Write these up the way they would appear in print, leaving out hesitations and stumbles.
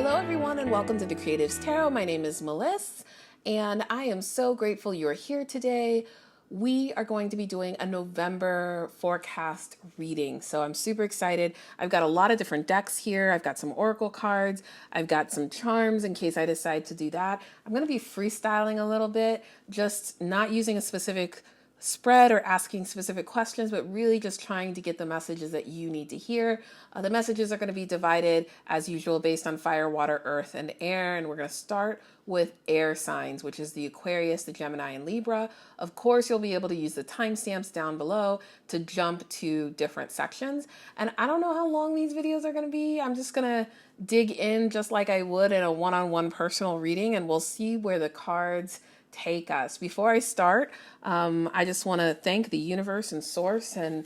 Hello everyone and welcome to the Creatives Tarot. My name is Melissa and I am so grateful you're here today. We are going to be doing a November forecast reading. So I'm super excited. I've got a lot of different decks here. I've got some oracle cards. I've got some charms in case I decide to do that. I'm going to be freestyling a little bit, just not using a specific spread or asking specific questions, but really just trying to get the messages that you need to hear. The messages are going to be divided as usual based on fire, water, earth, and air. And we're going to start with air signs, which is the Aquarius, the Gemini, and Libra. Of course, you'll be able to use the timestamps down below to jump to different sections. And I don't know how long these videos are going to be. I'm just going to dig in just like I would in a one-on-one personal reading, and we'll see where the cards take us. Before I start, I just want to thank the universe and source and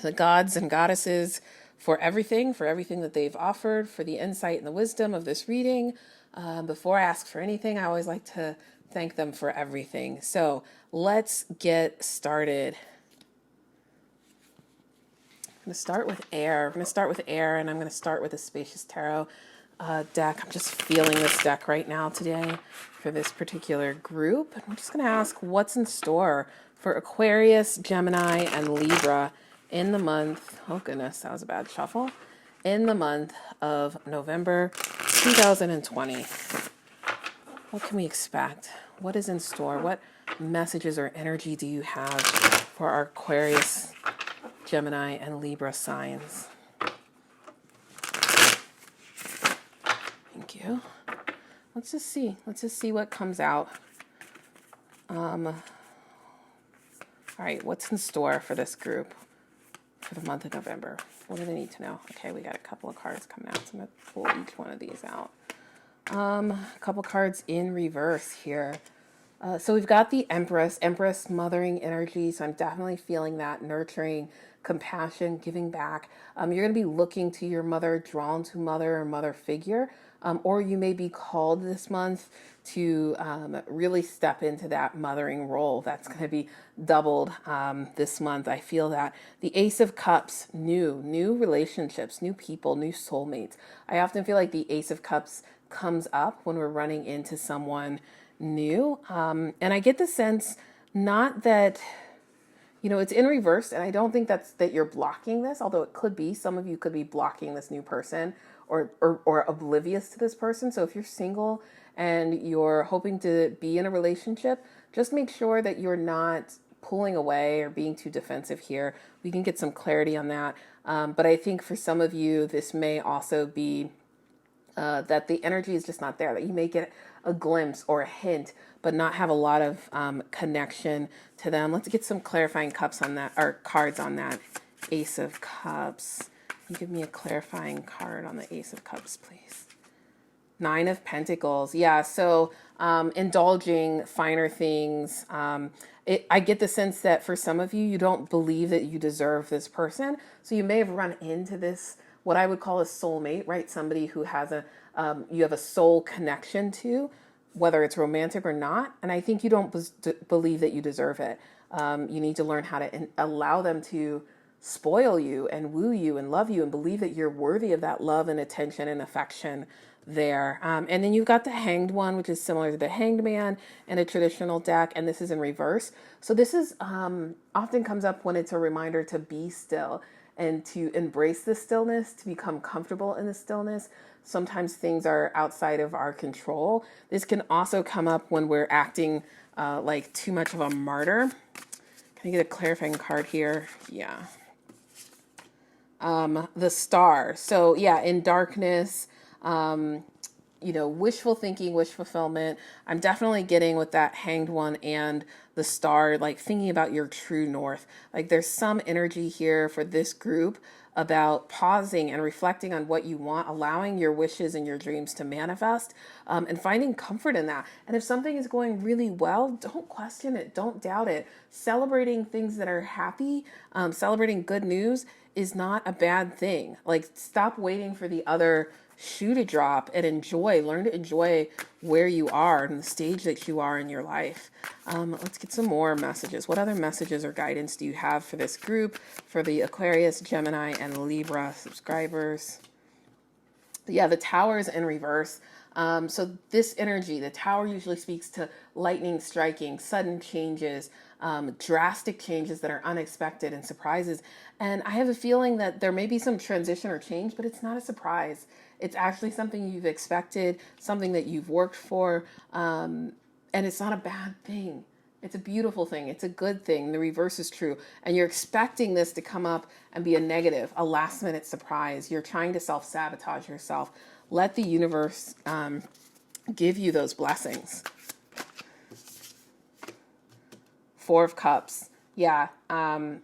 the gods and goddesses for everything that they've offered, for the insight and the wisdom of this reading. Before I ask for anything, I always like to thank them for everything. So let's get started. I'm going to start with air. And I'm going to start with the Spacious Tarot deck. I'm just feeling this deck right now today for this particular group. And we're just going to ask what's in store for Aquarius, Gemini, and Libra in the month. Oh goodness, that was a bad shuffle. In the month of November 2020. What can we expect? What is in store? What messages or energy do you have for our Aquarius, Gemini, and Libra signs? Thank you. Let's just see what comes out. All right, what's in store for this group for the month of November? What do they need to know? Okay, we got a couple of cards coming out, so I'm going to pull each one of these out. A couple cards in reverse here. So we've got the Empress mothering energy, so I'm definitely feeling that nurturing, compassion, giving back. You're going to be looking to your mother, drawn to mother or mother figure, or you may be called this month to really step into that mothering role. That's going to be doubled this month. I feel that. The Ace of Cups, new relationships, new people, new soulmates. I often feel like the Ace of Cups comes up when we're running into someone new. And I get the sense, not that, it's in reverse, and I don't think that you're blocking this, although it could be. Some of you could be blocking this new person or oblivious to this person. So if you're single and you're hoping to be in a relationship, just make sure that you're not pulling away or being too defensive here. We can get some clarity on that. But I think for some of you, this may also be that the energy is just not there, that you may get a glimpse or a hint, but not have a lot of connection to them. Let's get some clarifying cups on that, or cards on that Ace of Cups. Can you give me a clarifying card on the Ace of Cups, please? Nine of Pentacles. Yeah, so indulging finer things. I get the sense that for some of you, you don't believe that you deserve this person. So you may have run into this, what I would call a soulmate, right? Somebody who has you have a soul connection to, whether it's romantic or not. And I think you don't believe that you deserve it. You need to learn how to allow them to spoil you and woo you and love you and believe that you're worthy of that love and attention and affection there. And then you've got the Hanged One, which is similar to the Hanged Man in a traditional deck, and this is in reverse. So this is often comes up when it's a reminder to be still and to embrace the stillness, to become comfortable in the stillness. Sometimes things are outside of our control. This can also come up when we're acting like too much of a martyr. Can I get a clarifying card here? Yeah. The Star. So yeah, in darkness, wishful thinking, wish fulfillment. I'm definitely getting with that Hanged One and the Star, like thinking about your true north. Like there's some energy here for this group about pausing and reflecting on what you want, allowing your wishes and your dreams to manifest, and finding comfort in that. And if something is going really well, don't question it. Don't doubt it. Celebrating things that are happy, celebrating good news is not a bad thing. Like stop waiting for the other shoe to drop and learn to enjoy where you are and the stage that you are in your life. Let's get some more messages. What other messages or guidance do you have for this group, for the Aquarius, Gemini, and Libra subscribers? Yeah, the Tower is in reverse. So this energy, the Tower usually speaks to lightning striking, sudden changes, drastic changes that are unexpected and surprises. And I have a feeling that there may be some transition or change, but it's not a surprise. It's actually something you've expected, something that you've worked for, and it's not a bad thing. It's a beautiful thing. It's a good thing. The reverse is true. And you're expecting this to come up and be a negative, a last minute surprise. You're trying to self-sabotage yourself. Let the universe give you those blessings. Four of Cups. Yeah.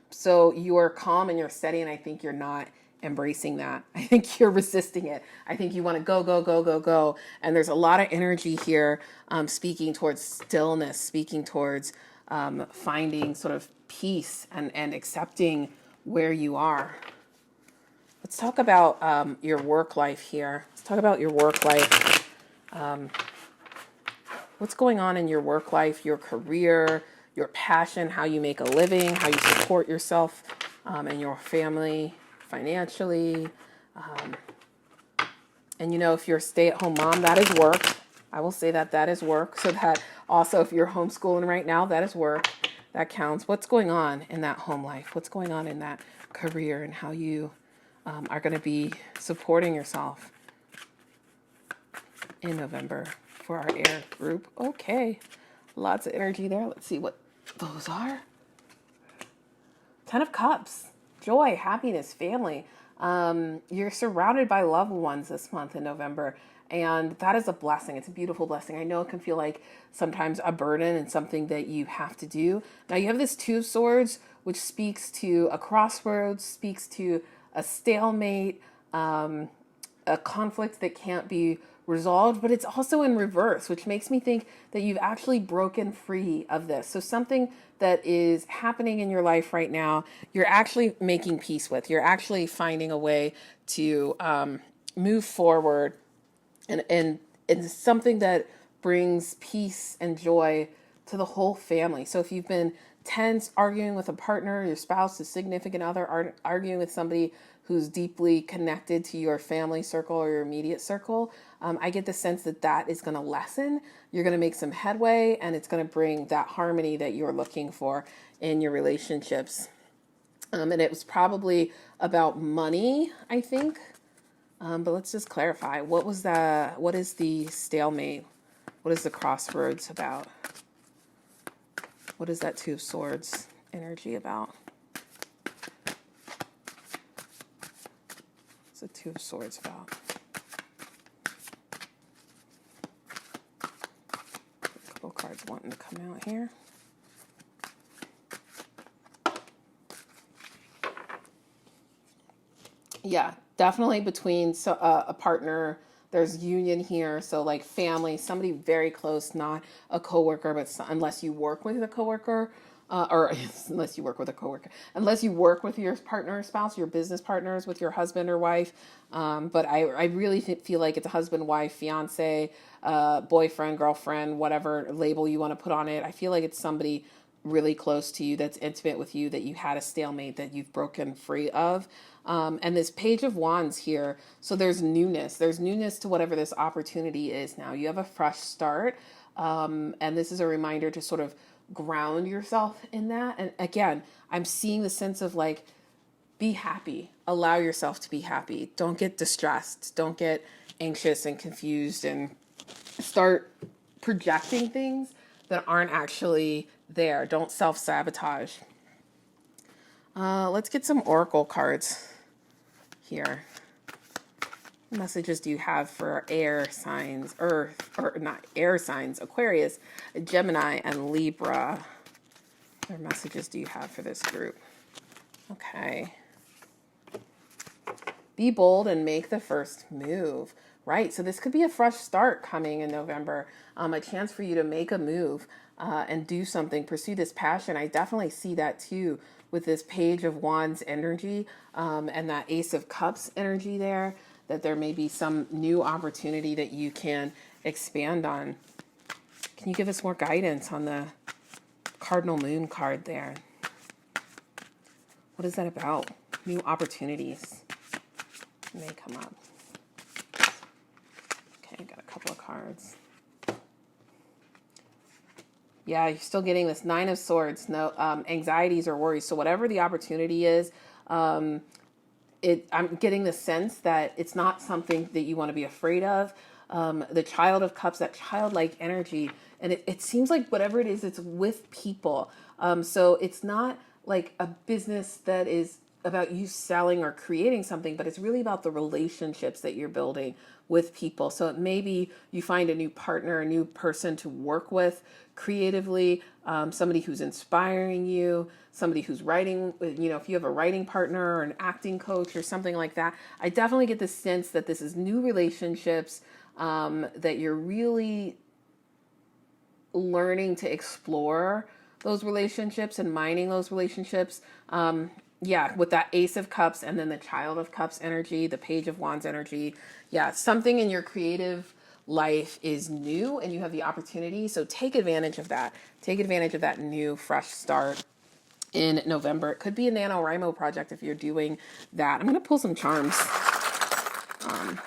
So you're calm and you're steady, and I think you're not embracing that. I think you're resisting it. I think you want to go, go, go, go, go. And there's a lot of energy here speaking towards stillness, speaking towards finding sort of peace and accepting where you are. Let's talk about your work life here. Let's talk about your work life. What's going on in your work life, your career, your passion, how you make a living, how you support yourself and your family financially. And you know, if you're a stay-at-home mom, that is work. I will say that that is work. So that also, if you're homeschooling right now, that is work. That counts. What's going on in that home life? What's going on in that career, and how you are going to be supporting yourself in November for our air group. Okay. Lots of energy there. Let's see what those are. 10 of Cups. Joy, happiness, family. You're surrounded by loved ones this month in November, and that is a blessing. It's a beautiful blessing. I know it can feel like sometimes a burden and something that you have to do. Now you have this Two of Swords, which speaks to a crossroads, speaks to a stalemate, a conflict that can't be resolved, but it's also in reverse, which makes me think that you've actually broken free of this. So something that is happening in your life right now, you're actually making peace with. You're actually finding a way to move forward, and it's something that brings peace and joy to the whole family. So if you've been tense, arguing with a partner, your spouse, a significant other, arguing with somebody who's deeply connected to your family circle or your immediate circle, I get the sense that that is going to lessen. You're going to make some headway, and it's going to bring that harmony that you're looking for in your relationships. And it was probably about money, I think. But let's just clarify. What is the stalemate? What is the crossroads about? What is that Two of Swords energy about? What's the Two of Swords about? A couple cards wanting to come out here. Yeah, definitely between a partner. There's union here, so like family, somebody very close, not a coworker, but unless you work with a coworker, unless you work with a coworker, unless you work with your partner or spouse, your business partners, with your husband or wife. But I really feel like it's a husband, wife, fiance, boyfriend, girlfriend, whatever label you want to put on it. I feel like it's somebody really close to you, that's intimate with you, that you had a stalemate that you've broken free of. And this Page of Wands here, so there's newness. There's newness to whatever this opportunity is now. You have a fresh start, and this is a reminder to sort of ground yourself in that. And again, I'm seeing the sense of like, be happy. Allow yourself to be happy. Don't get distressed. Don't get anxious and confused and start projecting things that aren't actually there. Don't self-sabotage. Let's get some oracle cards here. What messages do you have for air signs, Aquarius, Gemini, and Libra? What messages do you have for this group? Okay. Be bold and make the first move. Right, so this could be a fresh start coming in November, a chance for you to make a move and do something, pursue this passion. I definitely see that too with this Page of Wands energy and that Ace of Cups energy there, that there may be some new opportunity that you can expand on. Can you give us more guidance on the Cardinal Moon card there? What is that about? New opportunities may come up. cards. Yeah, you're still getting this Nine of Swords, no anxieties or worries. So whatever the opportunity is, I'm getting the sense that it's not something that you want to be afraid of. The Child of Cups, that childlike energy, and it seems like whatever it is, it's with people. So it's not like a business that is about you selling or creating something, but it's really about the relationships that you're building with people. So it may be you find a new partner, a new person to work with creatively, somebody who's inspiring you, somebody who's writing, you know, if you have a writing partner or an acting coach or something like that. I definitely get the sense that this is new relationships, that you're really learning to explore those relationships and mining those relationships. Yeah, with that Ace of Cups and then the Child of Cups energy, the Page of Wands energy. Yeah, something in your creative life is new and you have the opportunity. So take advantage of that. Take advantage of that new, fresh start in November. It could be a NaNoWriMo project if you're doing that. I'm going to pull some charms.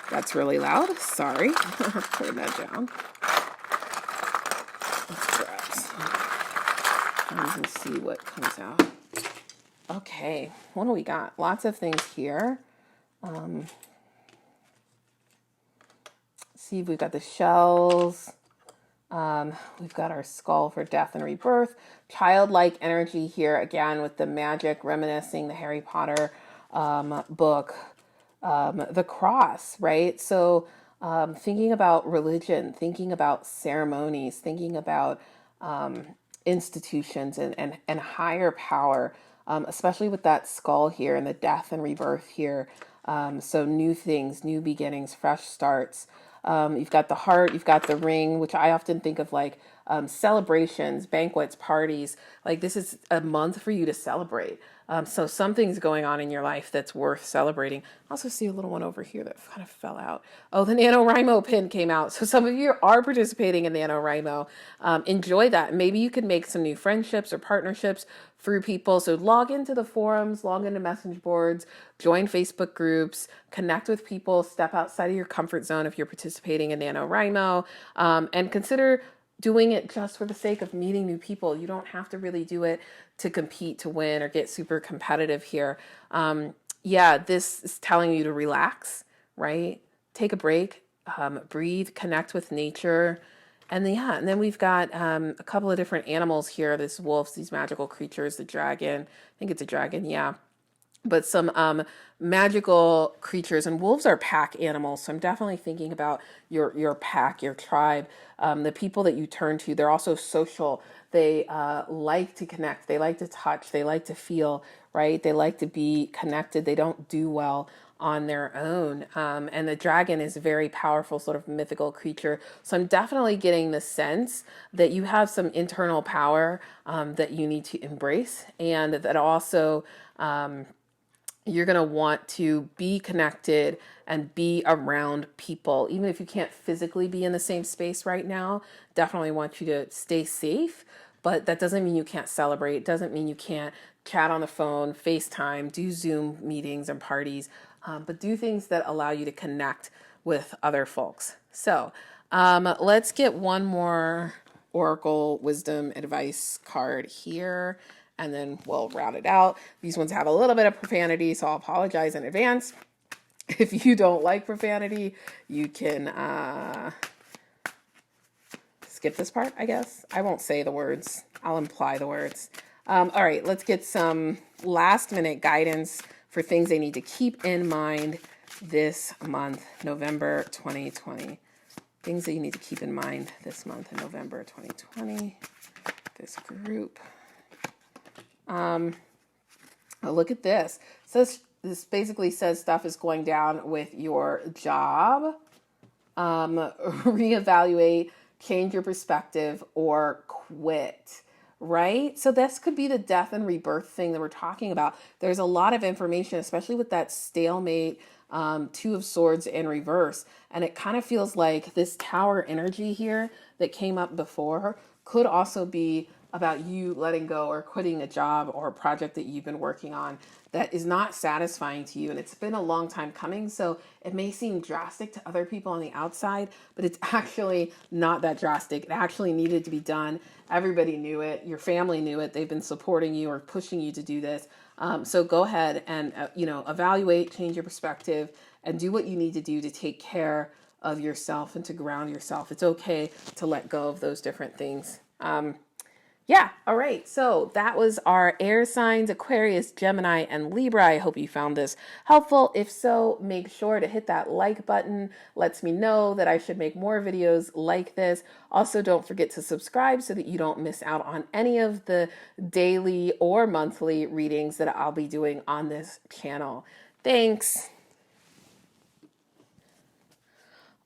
That's really loud. Sorry. Putting that down. Let's grab some charms and see what comes out. Okay, what do we got? Lots of things here. See, we've got the shells. We've got our skull for death and rebirth. Childlike energy here, again, with the magic, reminiscing the Harry Potter book. The cross, right? So thinking about religion, thinking about ceremonies, thinking about institutions and higher power, especially with that skull here and the death and rebirth here. So new things, new beginnings, fresh starts. You've got the heart, you've got the ring, which I often think of like celebrations, banquets, parties. Like this is a month for you to celebrate. So something's going on in your life that's worth celebrating. I also see a little one over here that kind of fell out. Oh, the NaNoWriMo pin came out. So some of you are participating in NaNoWriMo. Enjoy that. Maybe you can make some new friendships or partnerships through people. So log into the forums, log into message boards, join Facebook groups, connect with people, step outside of your comfort zone if you're participating in NaNoWriMo, and consider doing it just for the sake of meeting new people. You don't have to really do it to compete, to win, or get super competitive here. Yeah, this is telling you to relax, right? Take a break, breathe, connect with nature. And then, yeah, and then we've got a couple of different animals here. This wolves, these magical creatures, the dragon. I think it's a dragon, yeah. But some magical creatures, and wolves are pack animals. So I'm definitely thinking about your pack, your tribe, the people that you turn to. They're also social. They like to connect. They like to touch. They like to feel, right? They like to be connected. They don't do well on their own. And the dragon is a very powerful sort of mythical creature. So I'm definitely getting the sense that you have some internal power that you need to embrace, and that also you're going to want to be connected and be around people. Even if you can't physically be in the same space right now, definitely want you to stay safe. But that doesn't mean you can't celebrate. It doesn't mean you can't chat on the phone, FaceTime, do Zoom meetings and parties, but do things that allow you to connect with other folks. So let's get one more Oracle Wisdom Advice card here, and then we'll round it out. These ones have a little bit of profanity, so I'll apologize in advance. If you don't like profanity, you can skip this part, I guess. I won't say the words. I'll imply the words. All right, let's get some last minute guidance for things they need to keep in mind this month, November 2020. Things that you need to keep in mind this month in November 2020. This group. Oh, look at this. So this basically says stuff is going down with your job. Reevaluate, change your perspective, or quit. Right? So this could be the death and rebirth thing that we're talking about. There's a lot of information, especially with that stalemate, Two of Swords in reverse. And it kind of feels like this Tower energy here that came up before could also be about you letting go or quitting a job or a project that you've been working on. that is not satisfying to you. And it's been a long time coming. So it may seem drastic to other people on the outside, but it's actually not that drastic. It actually needed to be done. Everybody knew it. Your family knew it. They've been supporting you or pushing you to do this. So go ahead and, evaluate, change your perspective, and do what you need to do to take care of yourself and to ground yourself. It's okay to let go of those different things. Yeah. All right. So that was our air signs, Aquarius, Gemini, and Libra. I hope you found this helpful. If so, make sure to hit that like button. Lets me know that I should make more videos like this. Also, don't forget to subscribe so that you don't miss out on any of the daily or monthly readings that I'll be doing on this channel. Thanks.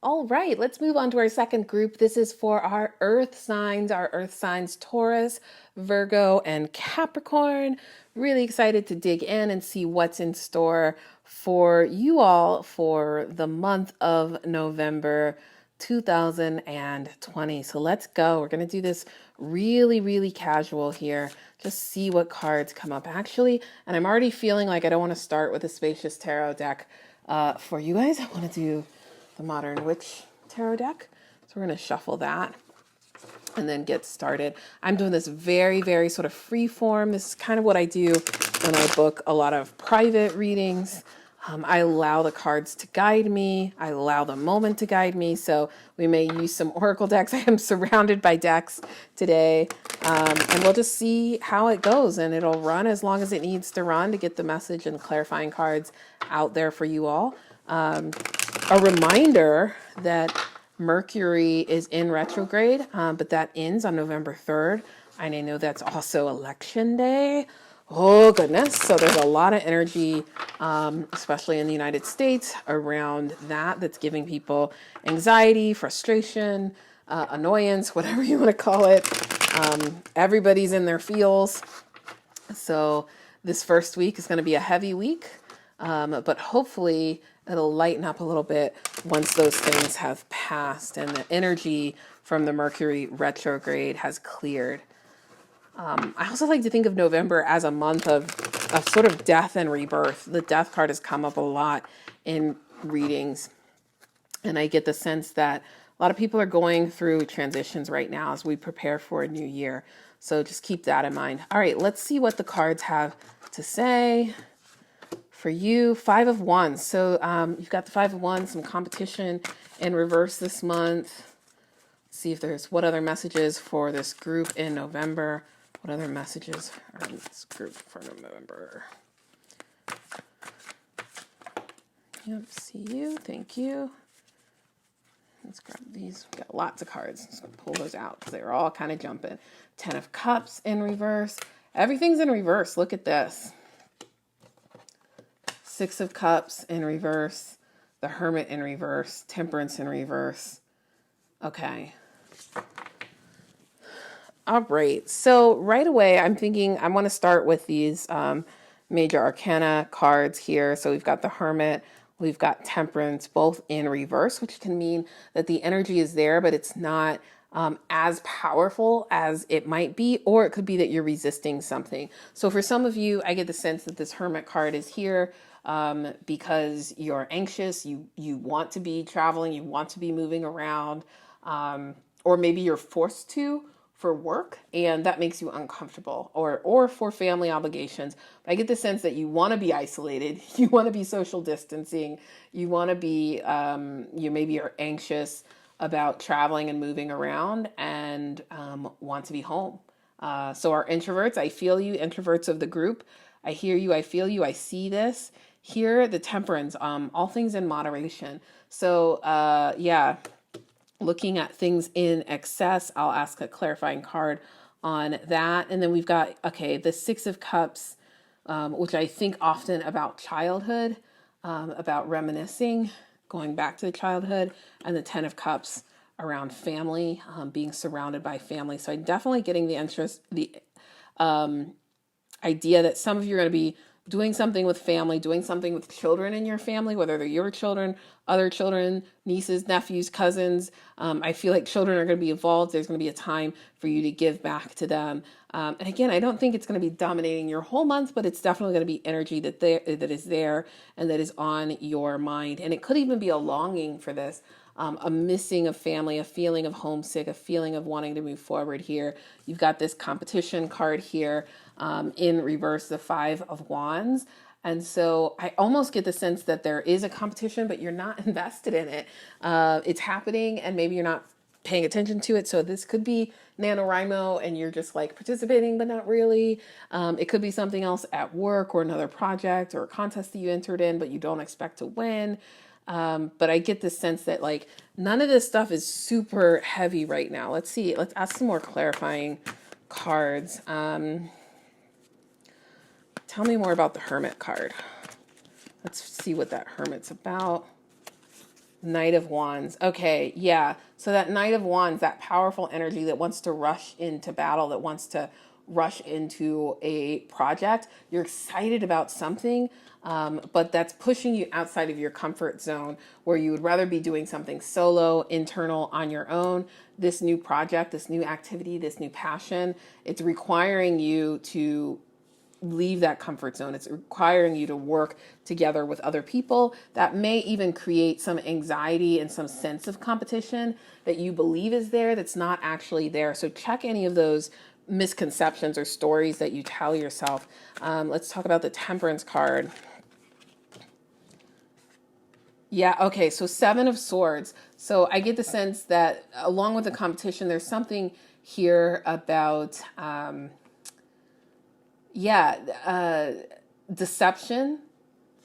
All right, let's move on to our second group. This is for our earth signs, Taurus, Virgo, and Capricorn. Really excited to dig in and see what's in store for you all for the month of November 2020. So let's go. We're going to do this really, really casual here. Just see what cards come up actually. And I'm already feeling like I don't want to start with a spacious tarot deck for you guys. I want to do the Modern Witch Tarot deck. So we're going to shuffle that and then get started. I'm doing this very, very sort of free form. This is kind of what I do when I book a lot of private readings. I allow the cards to guide me. I allow the moment to guide me. So we may use some oracle decks. I am surrounded by decks today. And we'll just see how it goes. And it'll run as long as it needs to run to get the message and clarifying cards out there for you all. A reminder that Mercury is in retrograde, but that ends on November 3rd. And I know that's also election day. Oh, goodness. So there's a lot of energy, especially in the United States, around that's giving people anxiety, frustration, annoyance, whatever you want to call it. Everybody's in their feels. So this first week is going to be a heavy week, but hopefully it'll lighten up a little bit once those things have passed and the energy from the Mercury retrograde has cleared. I also like to think of November as a month of sort of death and rebirth. The death card has come up a lot in readings. And I get the sense that a lot of people are going through transitions right now as we prepare for a new year. So just keep that in mind. All right, let's see what the cards have to say. For you, Five of Wands. So you've got the Five of Wands, some competition in reverse this month. Let's see if there's what other messages for this group in November. What other messages are in this group for November? Yep, see you. Thank you. Let's grab these. We've got lots of cards. Just going to pull those out because they're all kind of jumping. Ten of Cups in reverse. Everything's in reverse. Look at this. Six of Cups in reverse, the Hermit in reverse, Temperance in reverse. Okay. All right. So right away, I'm thinking I want to start with these major arcana cards here. So we've got the Hermit, we've got Temperance, both in reverse, which can mean that the energy is there, but it's not as powerful as it might be, or it could be that you're resisting something. So for some of you, I get the sense that this Hermit card is here because you're anxious, you want to be traveling, you want to be moving around, or maybe you're forced to for work and that makes you uncomfortable, or for family obligations. But I get the sense that you want to be isolated, you want to be social distancing, you want to be, maybe you're anxious about traveling and moving around and want to be home. So our introverts, I feel you, introverts of the group, I hear you, I feel you, I see this. Here, the Temperance, all things in moderation. So, looking at things in excess, I'll ask a clarifying card on that. And then we've got, the Six of Cups, which I think often about childhood, about reminiscing, going back to the childhood, and the Ten of Cups around family, being surrounded by family. So I'm definitely getting the idea that some of you are going to be doing something with family, doing something with children in your family, whether they're your children, other children, nieces, nephews, cousins. I feel like children are going to be involved. There's going to be a time for you to give back to them. And again, I don't think it's going to be dominating your whole month, but it's definitely going to be energy that is there and that is on your mind. And it could even be a longing for this. A missing of family, a feeling of homesick, a feeling of wanting to move forward here. You've got this competition card here in reverse, the Five of Wands. And so I almost get the sense that there is a competition, but you're not invested in it. It's happening and maybe you're not paying attention to it. So this could be NaNoWriMo and you're just like participating, but not really. It could be something else at work or another project or a contest that you entered in, but you don't expect to win. But I get the sense that like none of this stuff is super heavy right now. Let's see. Let's ask some more clarifying cards. Tell me more about the Hermit card. Let's see what that Hermit's about. Knight of Wands. Okay, yeah. So that Knight of Wands, that powerful energy that wants to rush into battle, that wants to rush into a project. You're excited about something, but that's pushing you outside of your comfort zone where you would rather be doing something solo, internal, on your own. This new project, this new activity, this new passion, it's requiring you to leave that comfort zone. It's requiring you to work together with other people. That may even create some anxiety and some sense of competition that you believe is there that's not actually there. So check any of those misconceptions or stories that you tell yourself. Let's talk about the Temperance card. Yeah, okay, so Seven of Swords. So I get the sense that along with the competition, there's something here about deception,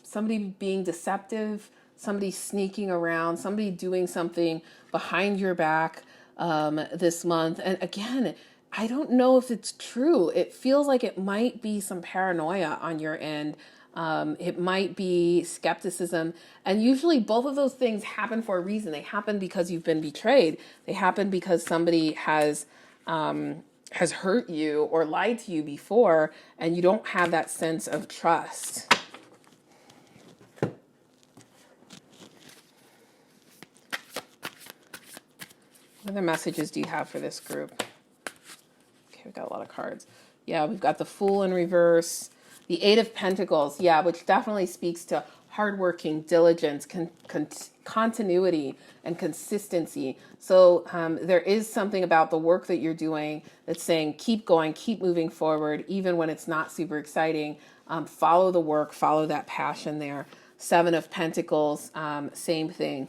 somebody being deceptive, somebody sneaking around, somebody doing something behind your back this month. And again, I don't know if it's true. It feels like it might be some paranoia on your end. It might be skepticism. And usually both of those things happen for a reason. They happen because you've been betrayed. They happen because somebody has hurt you or lied to you before, and you don't have that sense of trust. What other messages do you have for this group? Okay, we've got a lot of cards. Yeah, we've got the Fool in reverse, the Eight of Pentacles, yeah, which definitely speaks to hardworking, diligence, continuity, and consistency. So there is something about the work that you're doing that's saying, keep going, keep moving forward, even when it's not super exciting. Follow the work, follow that passion there. Seven of Pentacles, same thing.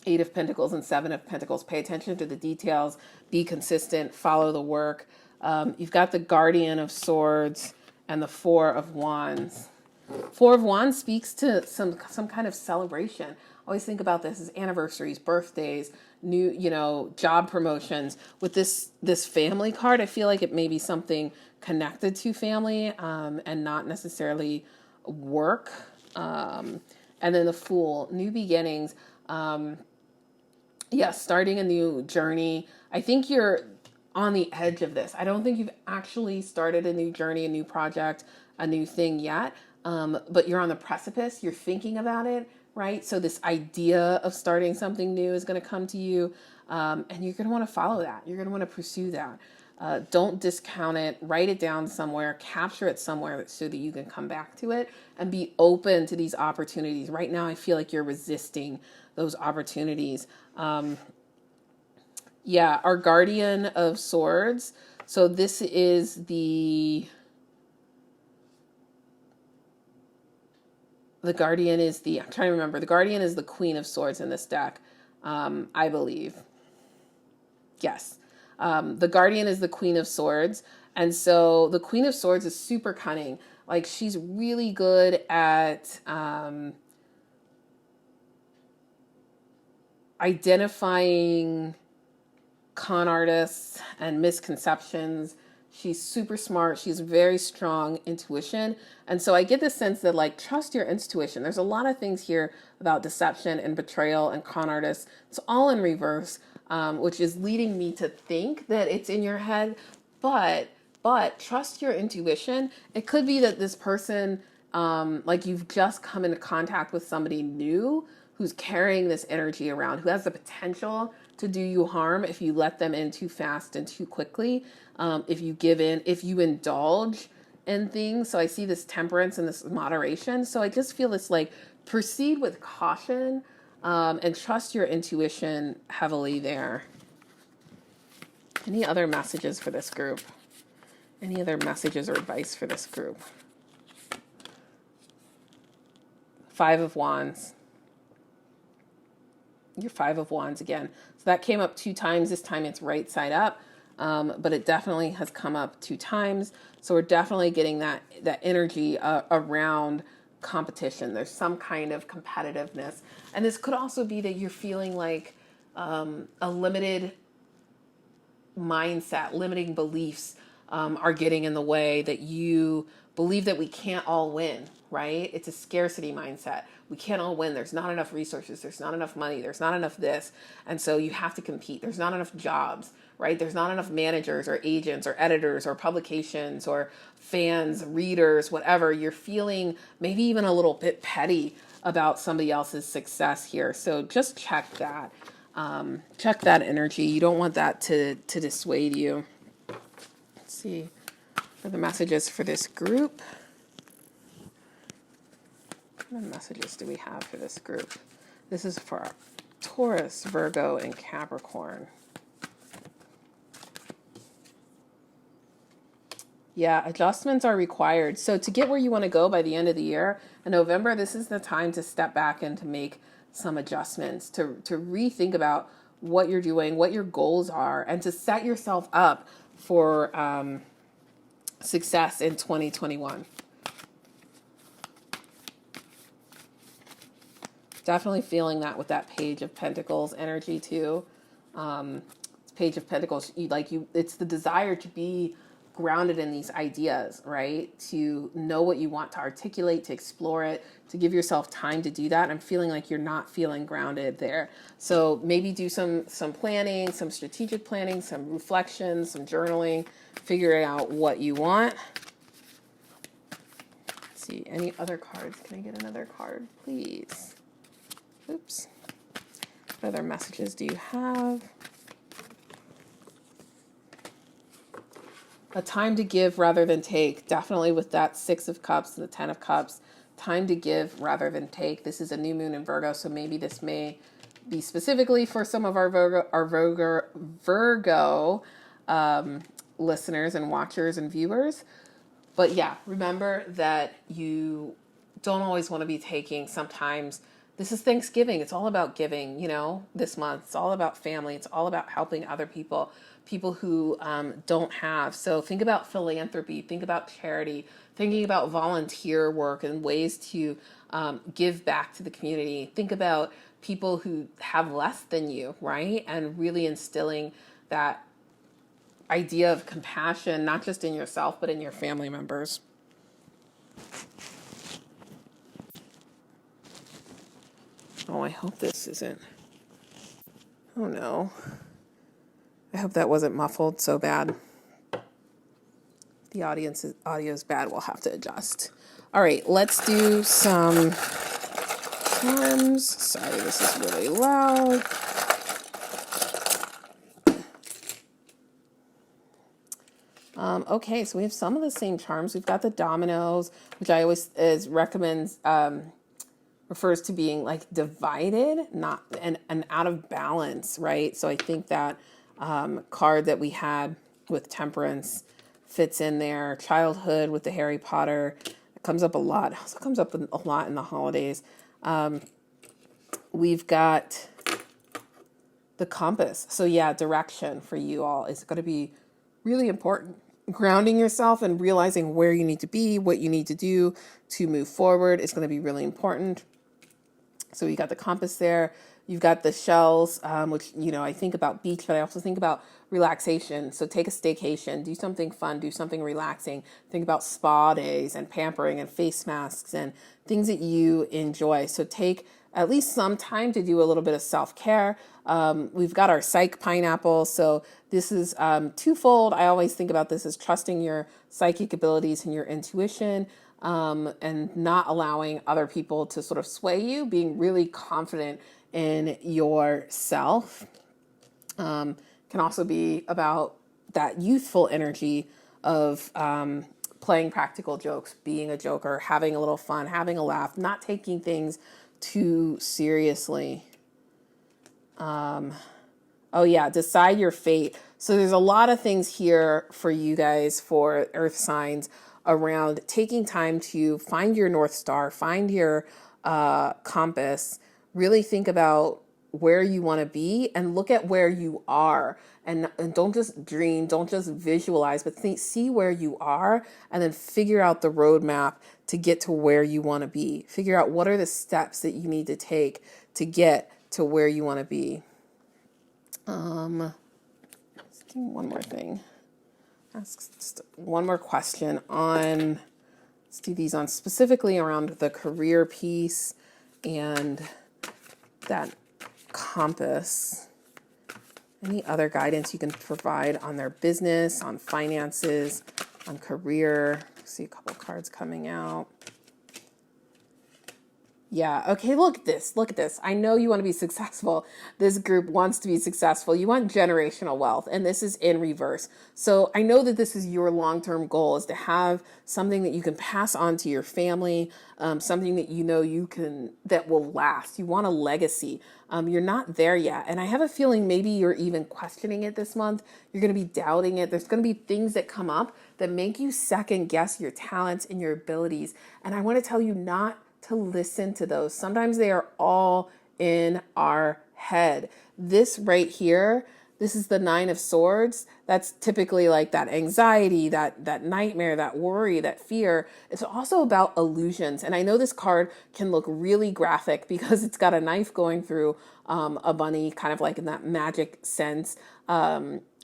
Eight of Pentacles and Seven of Pentacles. Pay attention to the details, be consistent, follow the work. You've got the Guardian of Swords and the Four of Wands. Four of Wands speaks to some kind of celebration. Always think about this as anniversaries, birthdays, new, job promotions. With this family card, I feel like it may be something connected to family and not necessarily work. And then the Fool, new beginnings. Starting a new journey. I think you're on the edge of this. I don't think you've actually started a new journey, a new project, a new thing yet. But you're on the precipice, you're thinking about it, right? So this idea of starting something new is going to come to you, and you're going to want to follow that. You're going to want to pursue that. Don't discount it, write it down somewhere, capture it somewhere so that you can come back to it and be open to these opportunities. Right now, I feel like you're resisting those opportunities. Our Guardian of Swords. So this is the Guardian is I'm trying to remember. The Guardian is the Queen of Swords in this deck, I believe. Yes. The Guardian is the Queen of Swords. And so the Queen of Swords is super cunning. Like she's really good at identifying con artists and misconceptions. She's super smart. She's very strong intuition. And so I get the sense that trust your intuition. There's a lot of things here about deception and betrayal and con artists. It's all in reverse, which is leading me to think that it's in your head. But but trust your intuition. It could be that this person, like you've just come into contact with somebody new who's carrying this energy around, who has the potential to do you harm if you let them in too fast and too quickly. If you give in, if you indulge in things. So I see this temperance and this moderation. So I just feel this like proceed with caution, and trust your intuition heavily there. Any other messages for this group? Any other messages or advice for this group? Five of Wands. Your Five of Wands again. So that came up 2 times. This time it's right side up, but it definitely has come up 2 times. So we're definitely getting that energy around competition. There's some kind of competitiveness. And this could also be that you're feeling like a limited mindset, limiting beliefs are getting in the way, that you believe that we can't all win, right? It's a scarcity mindset. We can't all win. There's not enough resources. There's not enough money. There's not enough this. And so you have to compete. There's not enough jobs, right? There's not enough managers or agents or editors or publications or fans, readers, whatever. You're feeling maybe even a little bit petty about somebody else's success here. So just check that. Check that energy. You don't want that to dissuade you. Let's see for the messages for this group. What messages do we have for this group? This is for Taurus, Virgo, and Capricorn. Yeah, adjustments are required. So to get where you want to go by the end of the year, in November, this is the time to step back and to make some adjustments, to rethink about what you're doing, what your goals are, and to set yourself up for success in 2021. Definitely feeling that with that Page of Pentacles energy too. Page of Pentacles, it's the desire to be grounded in these ideas, right? To know what you want to articulate, to explore it, to give yourself time to do that. I'm feeling like you're not feeling grounded there. So maybe do some planning, some strategic planning, some reflection, some journaling, figuring out what you want. Let's see, any other cards? Can I get another card, please? Oops. What other messages do you have? A time to give rather than take. Definitely with that 6 of Cups and the 10 of Cups. Time to give rather than take. This is a new moon in Virgo, so maybe this may be specifically for some of our Virgo listeners and watchers and viewers. But yeah, remember that you don't always want to be taking. Sometimes this is Thanksgiving. It's all about giving, this month. It's all about family. It's all about helping other people who don't have. So think about philanthropy. Think about charity. Thinking about volunteer work and ways to give back to the community. Think about people who have less than you, right? And really instilling that idea of compassion, not just in yourself, but in your family members. Oh, I hope this isn't. Oh no. I hope that wasn't muffled so bad. The audio is bad. We'll have to adjust. All right, let's do some charms. Sorry, this is really loud. Okay, so we have some of the same charms. We've got the dominoes, which I always recommends, refers to being like divided, not and out of balance, right? So I think that card that we had with Temperance fits in there. Childhood with the Harry Potter, it comes up a lot. It also comes up a lot in the holidays. We've got the compass. So yeah, direction for you all is going to be really important. Grounding yourself and realizing where you need to be, what you need to do to move forward is going to be really important. So you got the compass there. You've got the shells, which, I think about beach, but I also think about relaxation. So take a staycation, do something fun, do something relaxing. Think about spa days and pampering and face masks and things that you enjoy. So take at least some time to do a little bit of self-care. We've got our psych pineapple. So this is twofold. I always think about this as trusting your psychic abilities and your intuition, and not allowing other people to sort of sway you, being really confident in yourself. Can also be about that youthful energy of playing practical jokes, being a joker, having a little fun, having a laugh, not taking things too seriously. Oh yeah, decide your fate. So there's a lot of things here for you guys, for earth signs, around taking time to find your North Star, find your compass, really think about where you want to be and look at where you are, and don't just dream, don't just visualize, but see where you are, and then figure out the roadmap to get to where you want to be. Figure out what are the steps that you need to take to get to where you want to be. Let's do one more thing. Ask just one more question on, let's do these on specifically around the career piece and that compass. Any other guidance you can provide on their business, on finances, on career? See a couple cards coming out. Yeah. Okay. Look at this. Look at this. I know you want to be successful. This group wants to be successful. You want generational wealth, and this is in reverse. So I know that this is your long-term goal, is to have something that you can pass on to your family, something that you know you can, that will last. You want a legacy. You're not there yet. And I have a feeling maybe you're even questioning it this month. You're going to be doubting it. There's going to be things that come up that make you second guess your talents and your abilities. And I want to tell you not to listen to those. Sometimes they are all in our head. This right here, this is the 9 of Swords. That's typically like that anxiety, that nightmare, that worry, that fear. It's also about illusions. And I know this card can look really graphic because it's got a knife going through a bunny, kind of like in that magic sense.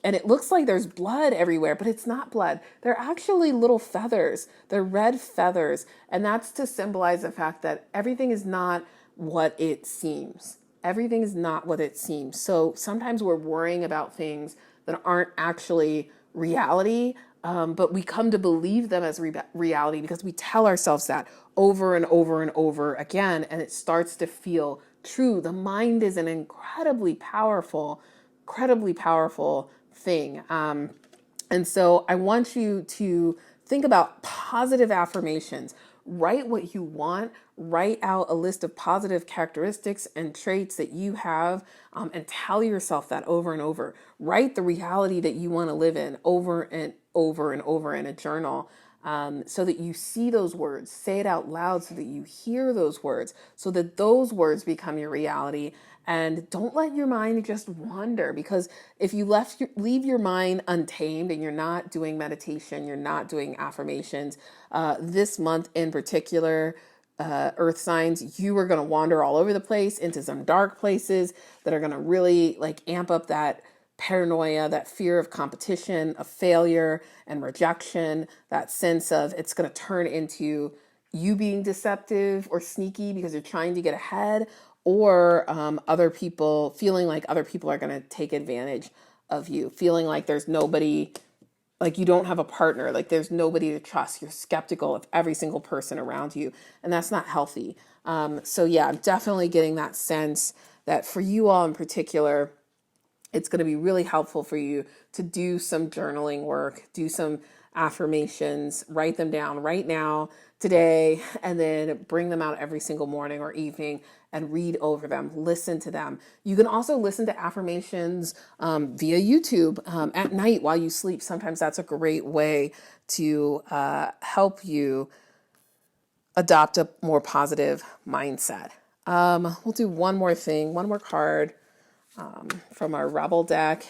And it looks like there's blood everywhere, but it's not blood. They're actually little feathers. They're red feathers. And that's to symbolize the fact that everything is not what it seems. Everything is not what it seems. So sometimes we're worrying about things that aren't actually reality, but we come to believe them as reality because we tell ourselves that over and over and over again, and it starts to feel true. The mind is an incredibly powerful thing. And so I want you to think about positive affirmations. Write what you want. Write out a list of positive characteristics and traits that you have, and tell yourself that over and over. Write the reality that you want to live in over and over and over in a journal, so that you see those words. Say it out loud so that you hear those words, so that those words become your reality. And don't let your mind just wander, because if you leave your mind untamed and you're not doing meditation, you're not doing affirmations, this month in particular, earth signs, you are going to wander all over the place into some dark places that are going to really like amp up that paranoia, that fear of competition, of failure and rejection, that sense of it's going to turn into you being deceptive or sneaky because you're trying to get ahead, or other people feeling like other people are going to take advantage of you, feeling like there's nobody, like you don't have a partner, like there's nobody to trust. You're skeptical of every single person around you, and that's not healthy. So yeah, I'm definitely getting that sense that for you all in particular, it's going to be really helpful for you to do some journaling work, do some affirmations, write them down right now, today, and then bring them out every single morning or evening and read over them, listen to them. You can also listen to affirmations via YouTube at night while you sleep. Sometimes that's a great way to help you adopt a more positive mindset. We'll do one more thing, one more card from our Rebel deck.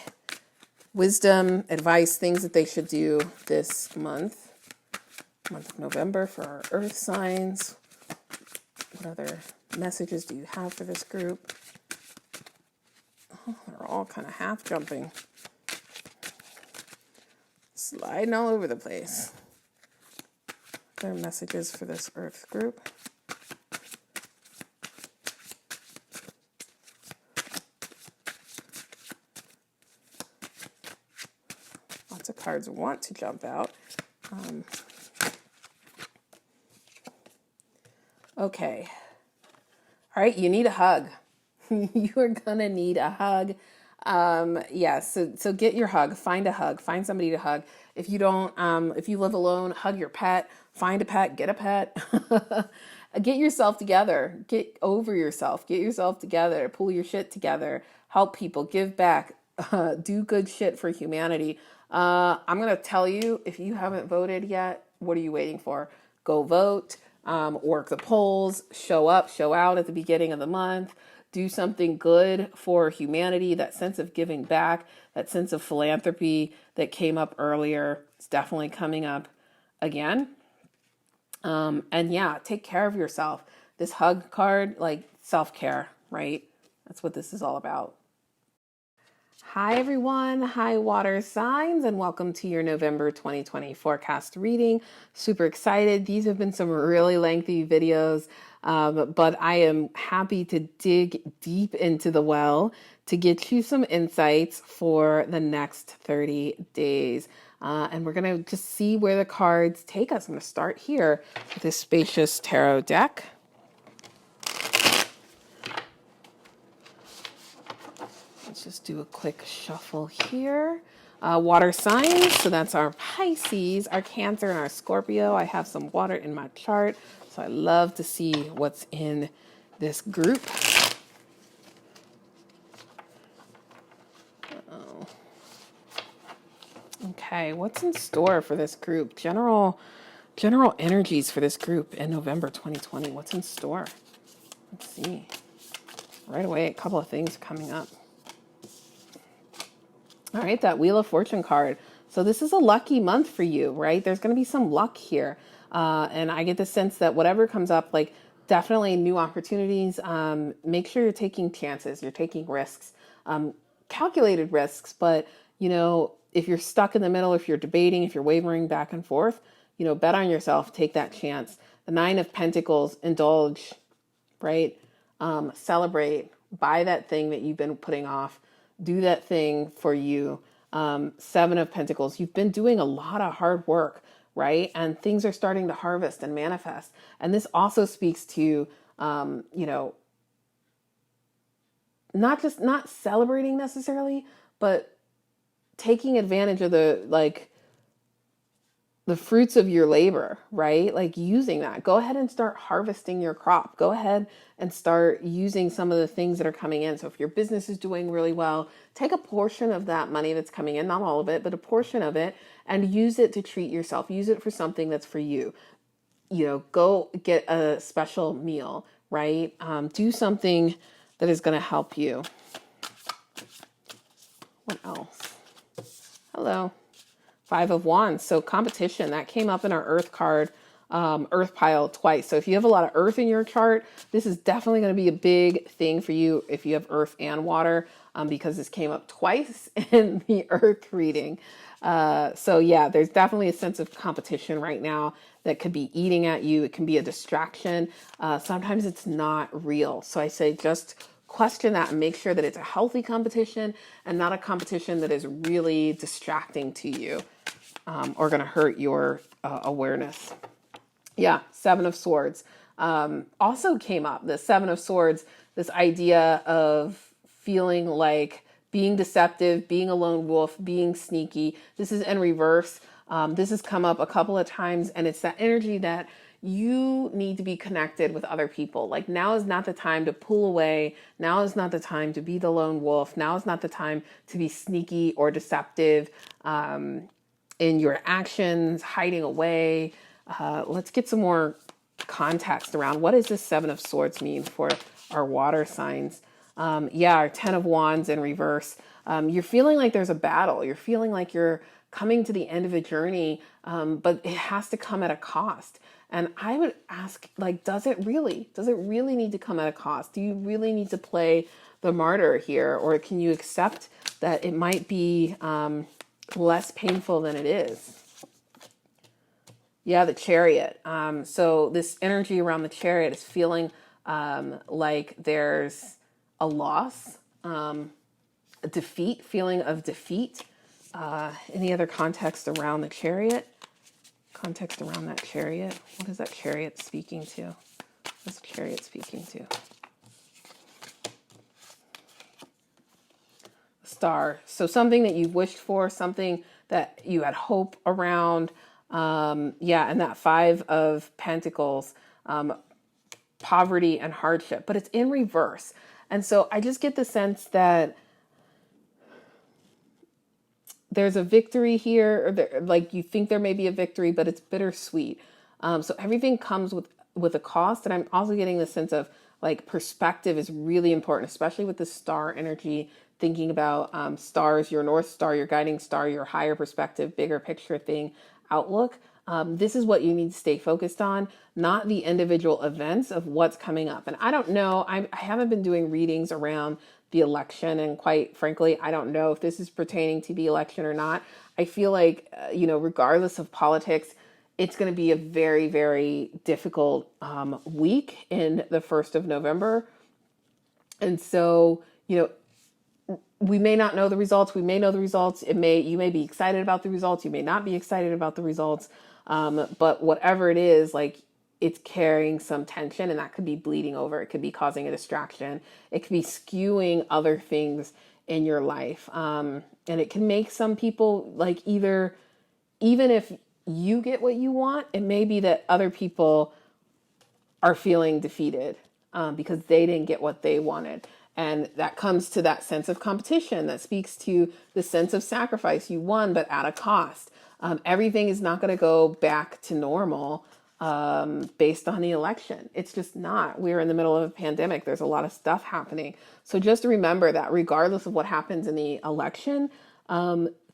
Wisdom, advice, things that they should do this month of November for our earth signs. What other messages do you have for this group? Oh, they're all kind of half jumping, sliding all over the place. Their messages for this earth group. lots of cards want to jump out. Okay. All right, you need a hug. You are gonna need a hug. Yeah, so get your hug. Find a hug. Find somebody to hug. If you don't, if you live alone, hug your pet. Find a pet. Get a pet. Get yourself together. Get over yourself. Get yourself together. Pull your shit together. Help people. Give back. Do good shit for humanity. I'm gonna tell you, if you haven't voted yet, what are you waiting for? Go vote. Work the polls. Show up. Show out at the beginning of the month. Do something good for humanity. That sense of giving back, that sense of philanthropy that came up earlier, it's definitely coming up again. And yeah, take care of yourself. This hug card, like self-care, right? That's what this is all about. Hi everyone, hi water signs, and welcome to your November 2020 forecast reading. Super excited. These have been some really lengthy videos, but I am happy to dig deep into the well to get you some insights for the next 30 days. And we're going to just see where the cards take us. I'm going to start here with this spacious tarot deck. Let's just do a quick shuffle here. Water signs, so that's our Pisces, our Cancer, and our Scorpio. I have some water in my chart, so I love to see what's in this group. Uh-oh. Okay, what's in store for this group? General energies for this group in November 2020. What's in store? Let's see. Right away, a couple of things coming up. All right, that Wheel of Fortune card. So this is a lucky month for you, right? There's going to be some luck here. And I get the sense that whatever comes up, like definitely new opportunities. Make sure you're taking chances. You're taking risks, calculated risks. But, you know, if you're stuck in the middle, if you're debating, if you're wavering back and forth, you know, bet on yourself. Take that chance. The Nine of Pentacles, indulge, right? Celebrate. Buy that thing that you've been putting off. Do that thing for you. Seven of Pentacles. You've been doing a lot of hard work, right? And things are starting to harvest and manifest. And this also speaks to, you know, not celebrating necessarily, but taking advantage of the fruits of your labor, right? Like using that. Go ahead and start harvesting your crop. Go ahead and start using some of the things that are coming in. So if your business is doing really well, take a portion of that money that's coming in, not all of it, but a portion of it, and use it to treat yourself. Use it for something that's for you. You know, go get a special meal, right? Do something that is going to help you. What else? Hello. Five of Wands. So competition, that came up in our Earth card, Earth pile twice. So if you have a lot of Earth in your chart, this is definitely going to be a big thing for you if you have Earth and water, because this came up twice in the Earth reading. So yeah, there's definitely a sense of competition right now that could be eating at you. It can be a distraction. Sometimes it's not real. So I say just question that and make sure that it's a healthy competition and not a competition that is really distracting to you, or going to hurt your awareness. Yeah, Seven of Swords also came up. The Seven of Swords, this idea of feeling like being deceptive, being a lone wolf, being sneaky. This is in reverse. This has come up a couple of times, and it's that energy that you need to be connected with other people. Like now is not the time to pull away. Now is not the time to be the lone wolf. Now is not the time to be sneaky or deceptive in your actions, hiding away. Let's get some more context around what does this Seven of Swords mean for our water signs. Yeah, our Ten of Wands in reverse. You're feeling like there's a battle. You're feeling like you're coming to the end of a journey, but it has to come at a cost. And I would ask, like, does it really need to come at a cost? Do you really need to play the martyr here? Or can you accept that it might be less painful than it is? Yeah, the Chariot. So this energy around the Chariot is feeling like there's a loss, a defeat, feeling of defeat. Any other context around the Chariot? Context around that Chariot? What is that Chariot speaking to? What's the Chariot speaking to? Star. So something that you've wished for, something that you had hope around. Yeah, and that Five of Pentacles, poverty and hardship, but it's in reverse. And so I just get the sense that there's a victory here, or there, like you think there may be a victory, but it's bittersweet. So everything comes with a cost. And I'm also getting the sense of like perspective is really important, especially with the star energy, thinking about stars, your North Star, your guiding star, your higher perspective, bigger picture thing, outlook. This is what you need to stay focused on, not the individual events of what's coming up. And I don't know, I haven't been doing readings around the election. And quite frankly, I don't know if this is pertaining to the election or not. I feel like, regardless of politics, it's going to be a very, very difficult week in the 1st of November. And so, we may not know the results. We may know the results. You may be excited about the results. You may not be excited about the results. But whatever it is, like it's carrying some tension, and that could be bleeding over. It could be causing a distraction. It could be skewing other things in your life. And it can make some people like even if you get what you want, it may be that other people are feeling defeated because they didn't get what they wanted. And that comes to that sense of competition that speaks to the sense of sacrifice. You won, but at a cost. Everything is not going to go back to normal based on the election. It's just not. We're in the middle of a pandemic. There's a lot of stuff happening. So just remember that regardless of what happens in the election,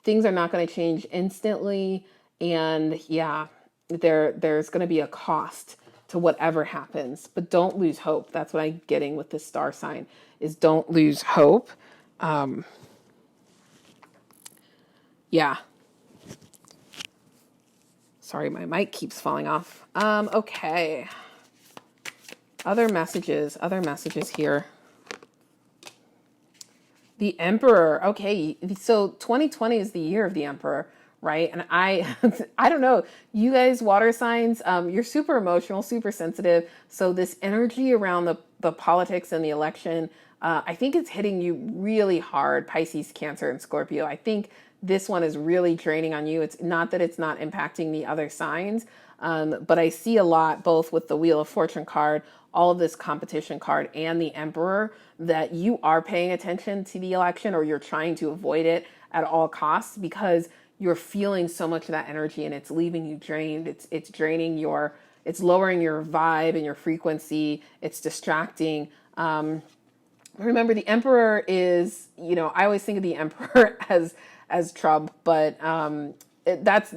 things are not going to change instantly. And yeah, there's going to be a cost to whatever happens, but don't lose hope. That's what I'm getting with this star sign, is don't lose hope. Yeah. Sorry, my mic keeps falling off. Okay. Other messages here. The Emperor. Okay, so 2020 is the year of the Emperor, right? And I don't know, you guys, water signs, you're super emotional, super sensitive. So this energy around the politics and the election, I think it's hitting you really hard, Pisces, Cancer, and Scorpio. I think this one is really draining on you. It's not that it's not impacting the other signs, but I see a lot, both with the Wheel of Fortune card, all of this competition card, and the Emperor, that you are paying attention to the election, or you're trying to avoid it at all costs because you're feeling so much of that energy and it's leaving you drained. It's draining it's lowering your vibe and your frequency. It's distracting. Remember, the Emperor is, I always think of the Emperor as Trump, but that's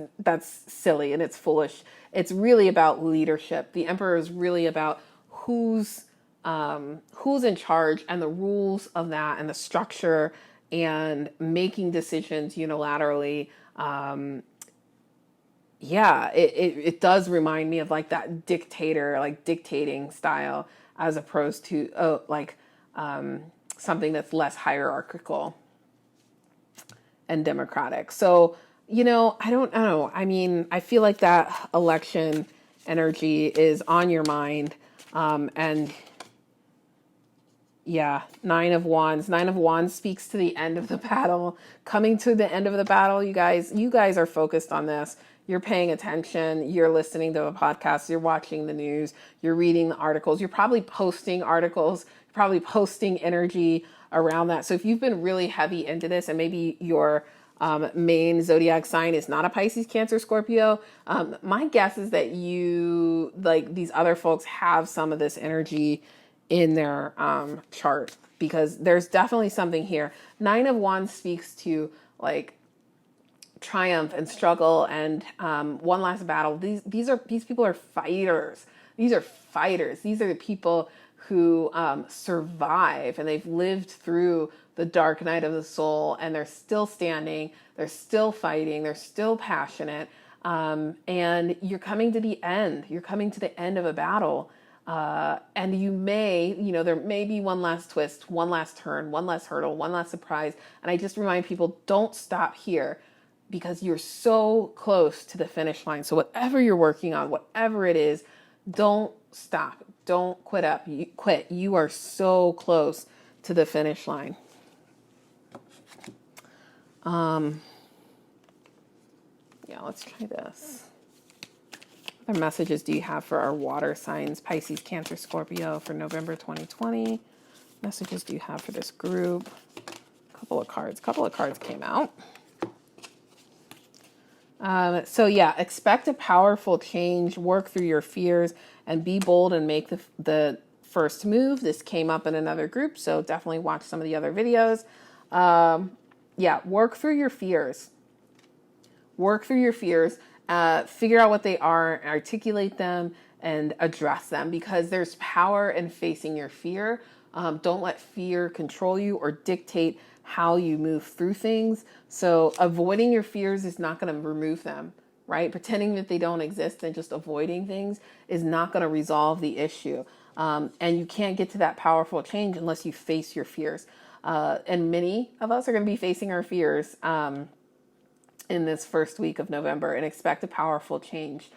silly and it's foolish. It's really about leadership. The Emperor is really about who's in charge and the rules of that and the structure and making decisions unilaterally. It does remind me of like that dictator, like dictating style, as opposed to something that's less hierarchical and democratic. So, I don't know. I mean, I feel like that election energy is on your mind. And yeah, Nine of Wands. Nine of Wands speaks to the end of the battle. Coming to the end of the battle, you guys are focused on this. You're paying attention. You're listening to a podcast. You're watching the news. You're reading the articles. You're probably posting articles. You're probably posting energy around that. So if you've been really heavy into this, and maybe your main zodiac sign is not a Pisces, Cancer, Scorpio, my guess is that you, like these other folks, have some of this energy in their chart, because there's definitely something here. Nine of Wands speaks to like triumph and struggle and one last battle. These people are fighters. These are fighters. These are the people who survive, and they've lived through the dark night of the soul, and they're still standing, they're still fighting, they're still passionate, and you're coming to the end. You're coming to the end of a battle, and you may, there may be one last twist, one last turn, one last hurdle, one last surprise, and I just remind people, don't stop here. because you're so close to the finish line. So whatever you're working on, whatever it is, don't stop. Don't quit. You are so close to the finish line. Yeah, let's try this. What other messages do you have for our water signs? Pisces, Cancer, Scorpio for November 2020. Messages do you have for this group? Couple of cards came out. So yeah, expect a powerful change, work through your fears, and be bold and make the first move. This came up in another group, so definitely watch some of the other videos. Yeah, work through your fears. Work through your fears. Figure out what they are, articulate them, and address them, because there's power in facing your fear. Don't let fear control you or dictate how you move through things. So avoiding your fears is not going to remove them, right? Pretending that they don't exist and just avoiding things is not going to resolve the issue. And you can't get to that powerful change unless you face your fears. And many of us are going to be facing our fears in this first week of November, and expect a powerful change.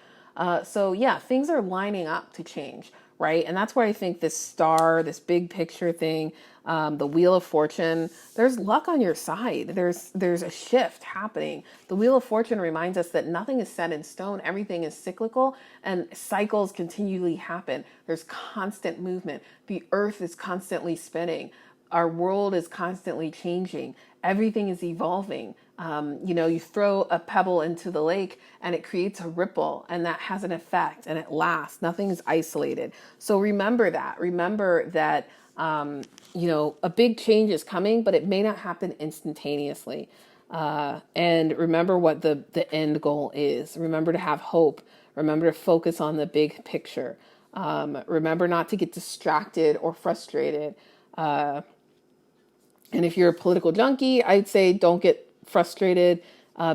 So yeah, things are lining up to change, right? And that's where I think this star, this big picture thing, the Wheel of Fortune, there's luck on your side. There's a shift happening. The Wheel of Fortune reminds us that nothing is set in stone. Everything is cyclical, and cycles continually happen. There's constant movement. The earth is constantly spinning. Our world is constantly changing. Everything is evolving. You throw a pebble into the lake and it creates a ripple, and that has an effect and it lasts. Nothing is isolated. So remember that. Remember that, a big change is coming, but it may not happen instantaneously. And remember what the end goal is. Remember to have hope. Remember to focus on the big picture. Remember not to get distracted or frustrated. And if you're a political junkie, I'd say don't get frustrated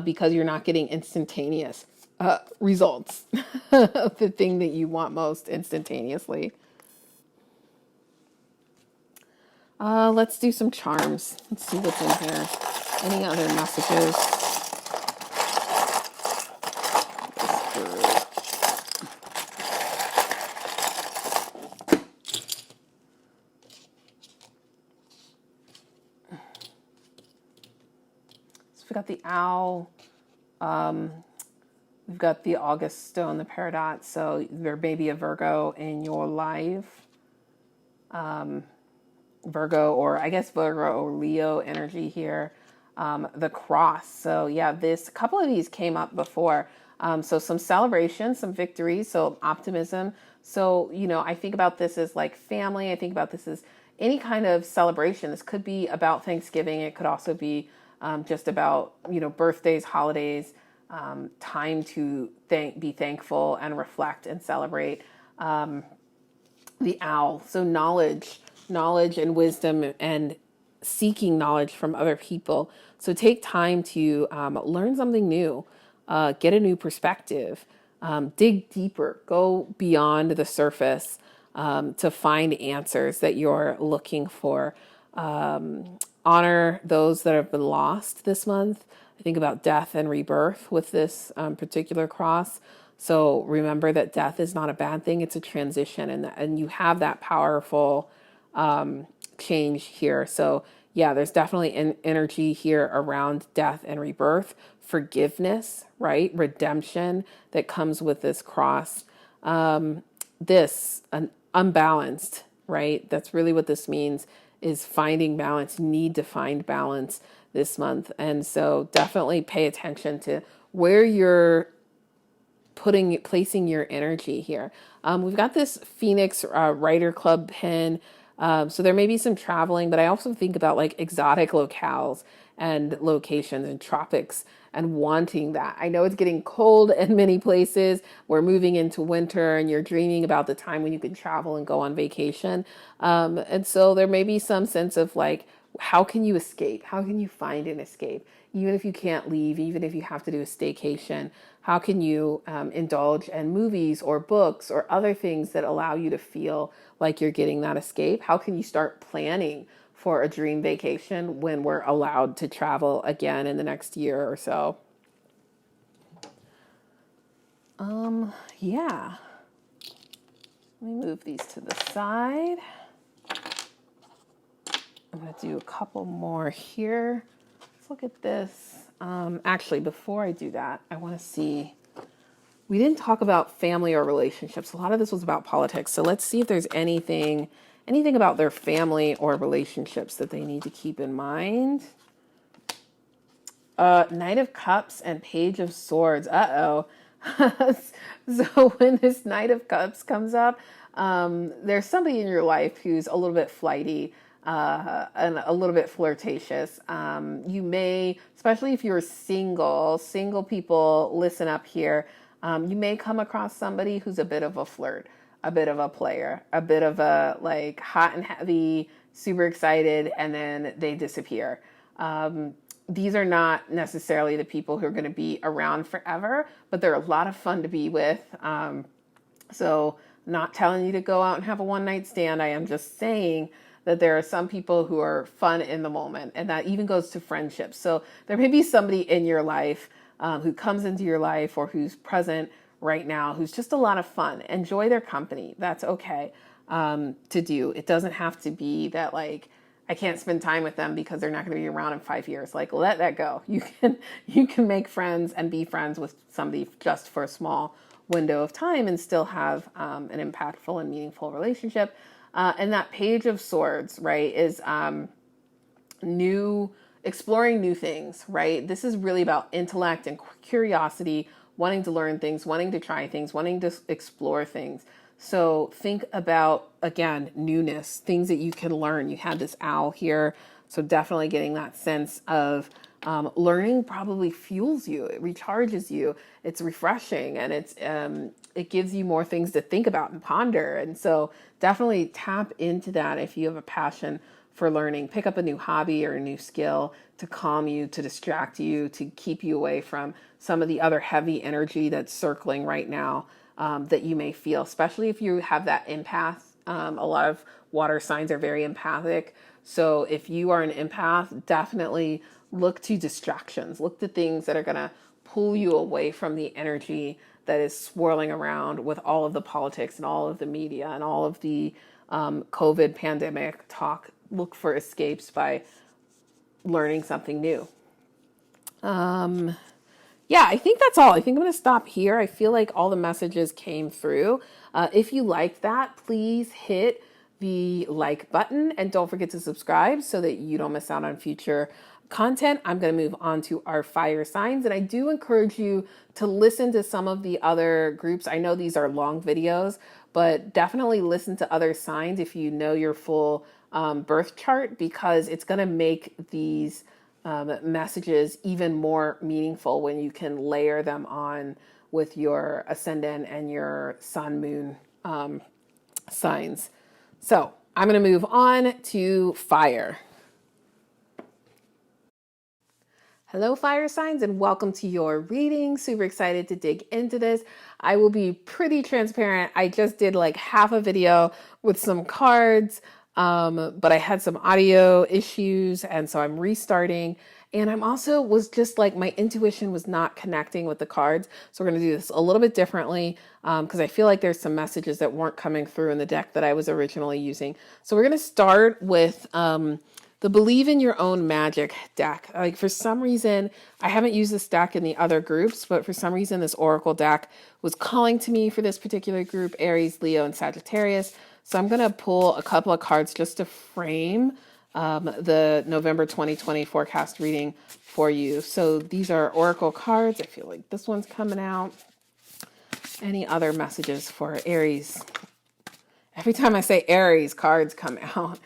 because you're not getting instantaneous results of the thing that you want most instantaneously. Let's do some charms. Let's see what's in here. Any other messages? We've got the owl. We've got the August stone, the peridot. So there may be a Virgo in your life. Virgo or Leo energy here. The cross. So yeah, a couple of these came up before. So some celebration, some victories, so optimism. So, I think about this as like family. I think about this as any kind of celebration. This could be about Thanksgiving. It could also be just about, birthdays, holidays, time to be thankful and reflect and celebrate. The owl, so knowledge and wisdom and seeking knowledge from other people. So take time to learn something new, get a new perspective, dig deeper, go beyond the surface to find answers that you're looking for. Honor those that have been lost this month. I think about death and rebirth with this particular cross. So remember that death is not a bad thing. It's a transition, and you have that powerful change here. So yeah, there's definitely an energy here around death and rebirth, forgiveness, right? Redemption that comes with this cross. An unbalanced, right? That's really what this means, is finding balance. You need to find balance this month. And so definitely pay attention to where you're placing your energy here. We've got this Phoenix Writer Club pin. So there may be some traveling, but I also think about like exotic locales and locations and tropics and wanting that. I know it's getting cold in many places. We're moving into winter and you're dreaming about the time when you can travel and go on vacation. And so there may be some sense of like, how can you escape? How can you find an escape? Even if you can't leave, even if you have to do a staycation, how can you indulge in movies or books or other things that allow you to feel like you're getting that escape? How can you start planning for a dream vacation when we're allowed to travel again in the next year or so? Yeah. Let me move these to the side. I'm going to do a couple more here. Let's look at this. Actually, before I do that, I want to see. We didn't talk about family or relationships. A lot of this was about politics. So let's see if there's anything about their family or relationships that they need to keep in mind. Knight of Cups and Page of Swords. Uh-oh. So when this Knight of Cups comes up, there's somebody in your life who's a little bit flighty and a little bit flirtatious. You may, especially if you're single people, listen up here. You may come across somebody who's a bit of a flirt, a bit of a player, a bit of a like hot and heavy, super excited, and then they disappear. These are not necessarily the people who are going to be around forever, but they're a lot of fun to be with. So not telling you to go out and have a one-night stand. I am just saying that there are some people who are fun in the moment, and that even goes to friendships. So there may be somebody in your life who comes into your life or who's present right now who's just a lot of fun. Enjoy their company. That's okay to do. It doesn't have to be that like, I can't spend time with them because they're not going to be around in 5 years. Like, let that go. You can make friends and be friends with somebody just for a small window of time and still have an impactful and meaningful relationship. And that Page of Swords, right, is exploring new things, right? This is really about intellect and curiosity, wanting to learn things, wanting to try things, wanting to explore things. So think about, again, newness, things that you can learn. You have this owl here. So definitely getting that sense of learning probably fuels you. It recharges you. It's refreshing, and it gives you more things to think about and ponder. And so definitely tap into that if you have a passion for learning. Pick up a new hobby or a new skill to calm you, to distract you, to keep you away from some of the other heavy energy that's circling right now. That you may feel, especially if you have that empath. A lot of water signs are very empathic. So if you are an empath, definitely look to distractions. Look to things that are going to pull you away from the energy that is swirling around with all of the politics and all of the media and all of the COVID pandemic talk. Look for escapes by learning something new. Yeah, I think that's all. I think I'm going to stop here. I feel like all the messages came through. If you liked that, please hit the like button and don't forget to subscribe so that you don't miss out on future content. I'm going to move on to our fire signs, and I do encourage you to listen to some of the other groups. I know these are long videos, but definitely listen to other signs if you know your full birth chart, because it's going to make these messages even more meaningful when you can layer them on with your ascendant and your sun moon signs. So I'm going to move on to fire. Hello, fire signs, and welcome to your reading. Super excited to dig into this. I will be pretty transparent. I just did like half a video with some cards. But I had some audio issues, and so I'm restarting. And I'm also was just like, my intuition was not connecting with the cards. So we're going to do this a little bit differently because I feel like there's some messages that weren't coming through in the deck that I was originally using. So we're going to start with the Believe in Your Own Magic deck. Like, for some reason, I haven't used this deck in the other groups, but for some reason, this Oracle deck was calling to me for this particular group, Aries, Leo, and Sagittarius. So I'm going to pull a couple of cards just to frame the November 2020 forecast reading for you. So these are Oracle cards. I feel like this one's coming out. Any other messages for Aries? Every time I say Aries, cards come out.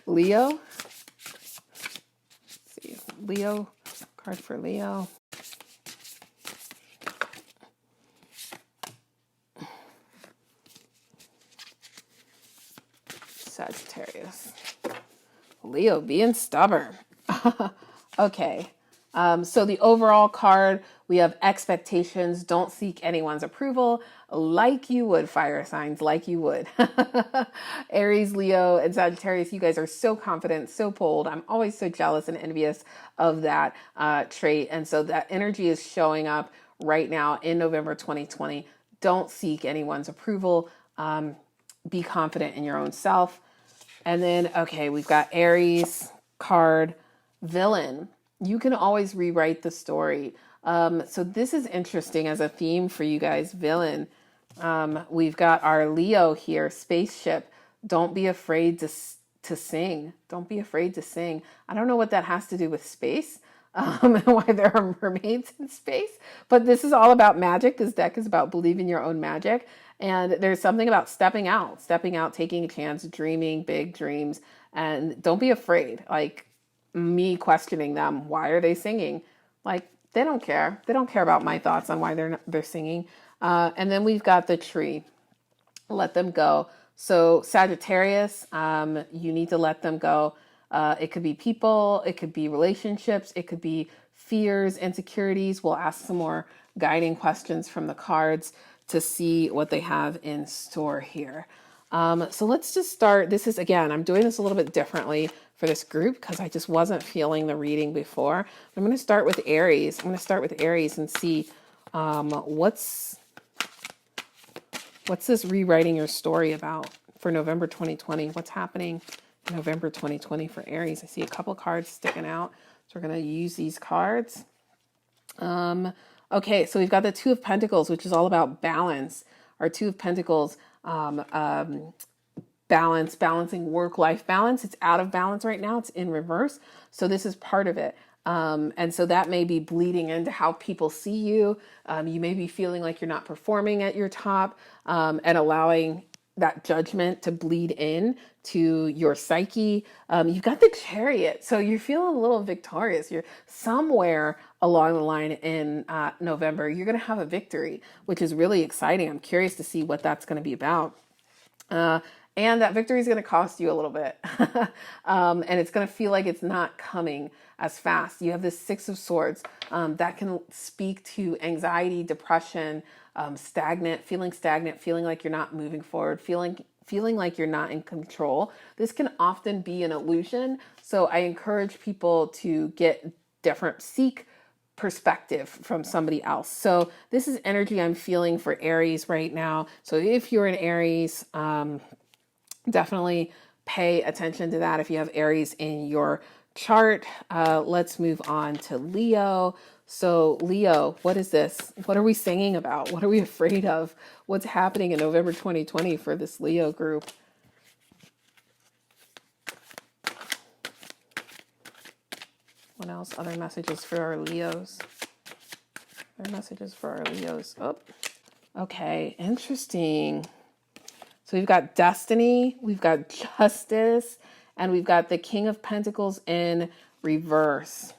Leo. Let's see. Leo. Card for Leo. Sagittarius. Leo being stubborn. Okay. So the overall card, we have expectations. Don't seek anyone's approval like you would, fire signs, like you would. Aries, Leo, and Sagittarius, you guys are so confident, so bold. I'm always so jealous and envious of that trait. And so that energy is showing up right now in November 2020. Don't seek anyone's approval. Be confident in your own self. And then, okay, we've got Aries card, villain. You can always rewrite the story. So this is interesting as a theme for you guys, villain. We've got our Leo here, spaceship. Don't be afraid to sing. Don't be afraid to sing. I don't know what that has to do with space, and why there are mermaids in space, but this is all about magic. This deck is about believing your own magic. And there's something about stepping out, taking a chance, dreaming big dreams, and don't be afraid. Like me questioning them, why are they singing? Like they don't care. They don't care about my thoughts on why they're singing. And then we've got the tree. Let them go. So Sagittarius, you need to let them go. It could be people, it could be relationships, it could be fears, insecurities. We'll ask some more guiding questions from the cards to see what they have in store here. So let's just start. This is, again, I'm doing this a little bit differently for this group because I just wasn't feeling the reading before. I'm going to start with Aries. I'm going to start with Aries and see what's this rewriting your story about for November 2020? What's happening in November 2020 for Aries? I see a couple cards sticking out. So we're going to use these cards. Okay, so we've got the Two of Pentacles, which is all about balance. Our Two of Pentacles, balancing work-life balance. It's out of balance right now. It's in reverse. So this is part of it. And so that may be bleeding into how people see you. You may be feeling like you're not performing at your top, and allowing that judgment to bleed in to your psyche. You've got the Chariot. So you're feeling a little victorious. You're somewhere along the line in November. You're going to have a victory, which is really exciting. I'm curious to see what that's going to be about. And that victory is going to cost you a little bit. And it's going to feel like it's not coming as fast. You have this Six of Swords that can speak to anxiety, depression, stagnant, feeling like you're not moving forward, feeling like you're not in control. This can often be an illusion. So I encourage people to seek perspective from somebody else. So this is energy I'm feeling for Aries right now. So if you're an Aries, definitely pay attention to that if you have Aries in your chart. Let's move on to Leo. So Leo, what is this? What are we singing about? What are we afraid of? What's happening in November 2020 for this Leo group? What else? Other messages for our Leos. Other messages for our Leos. Oh, okay. Interesting. So we've got destiny, we've got justice, and we've got the King of Pentacles in reverse.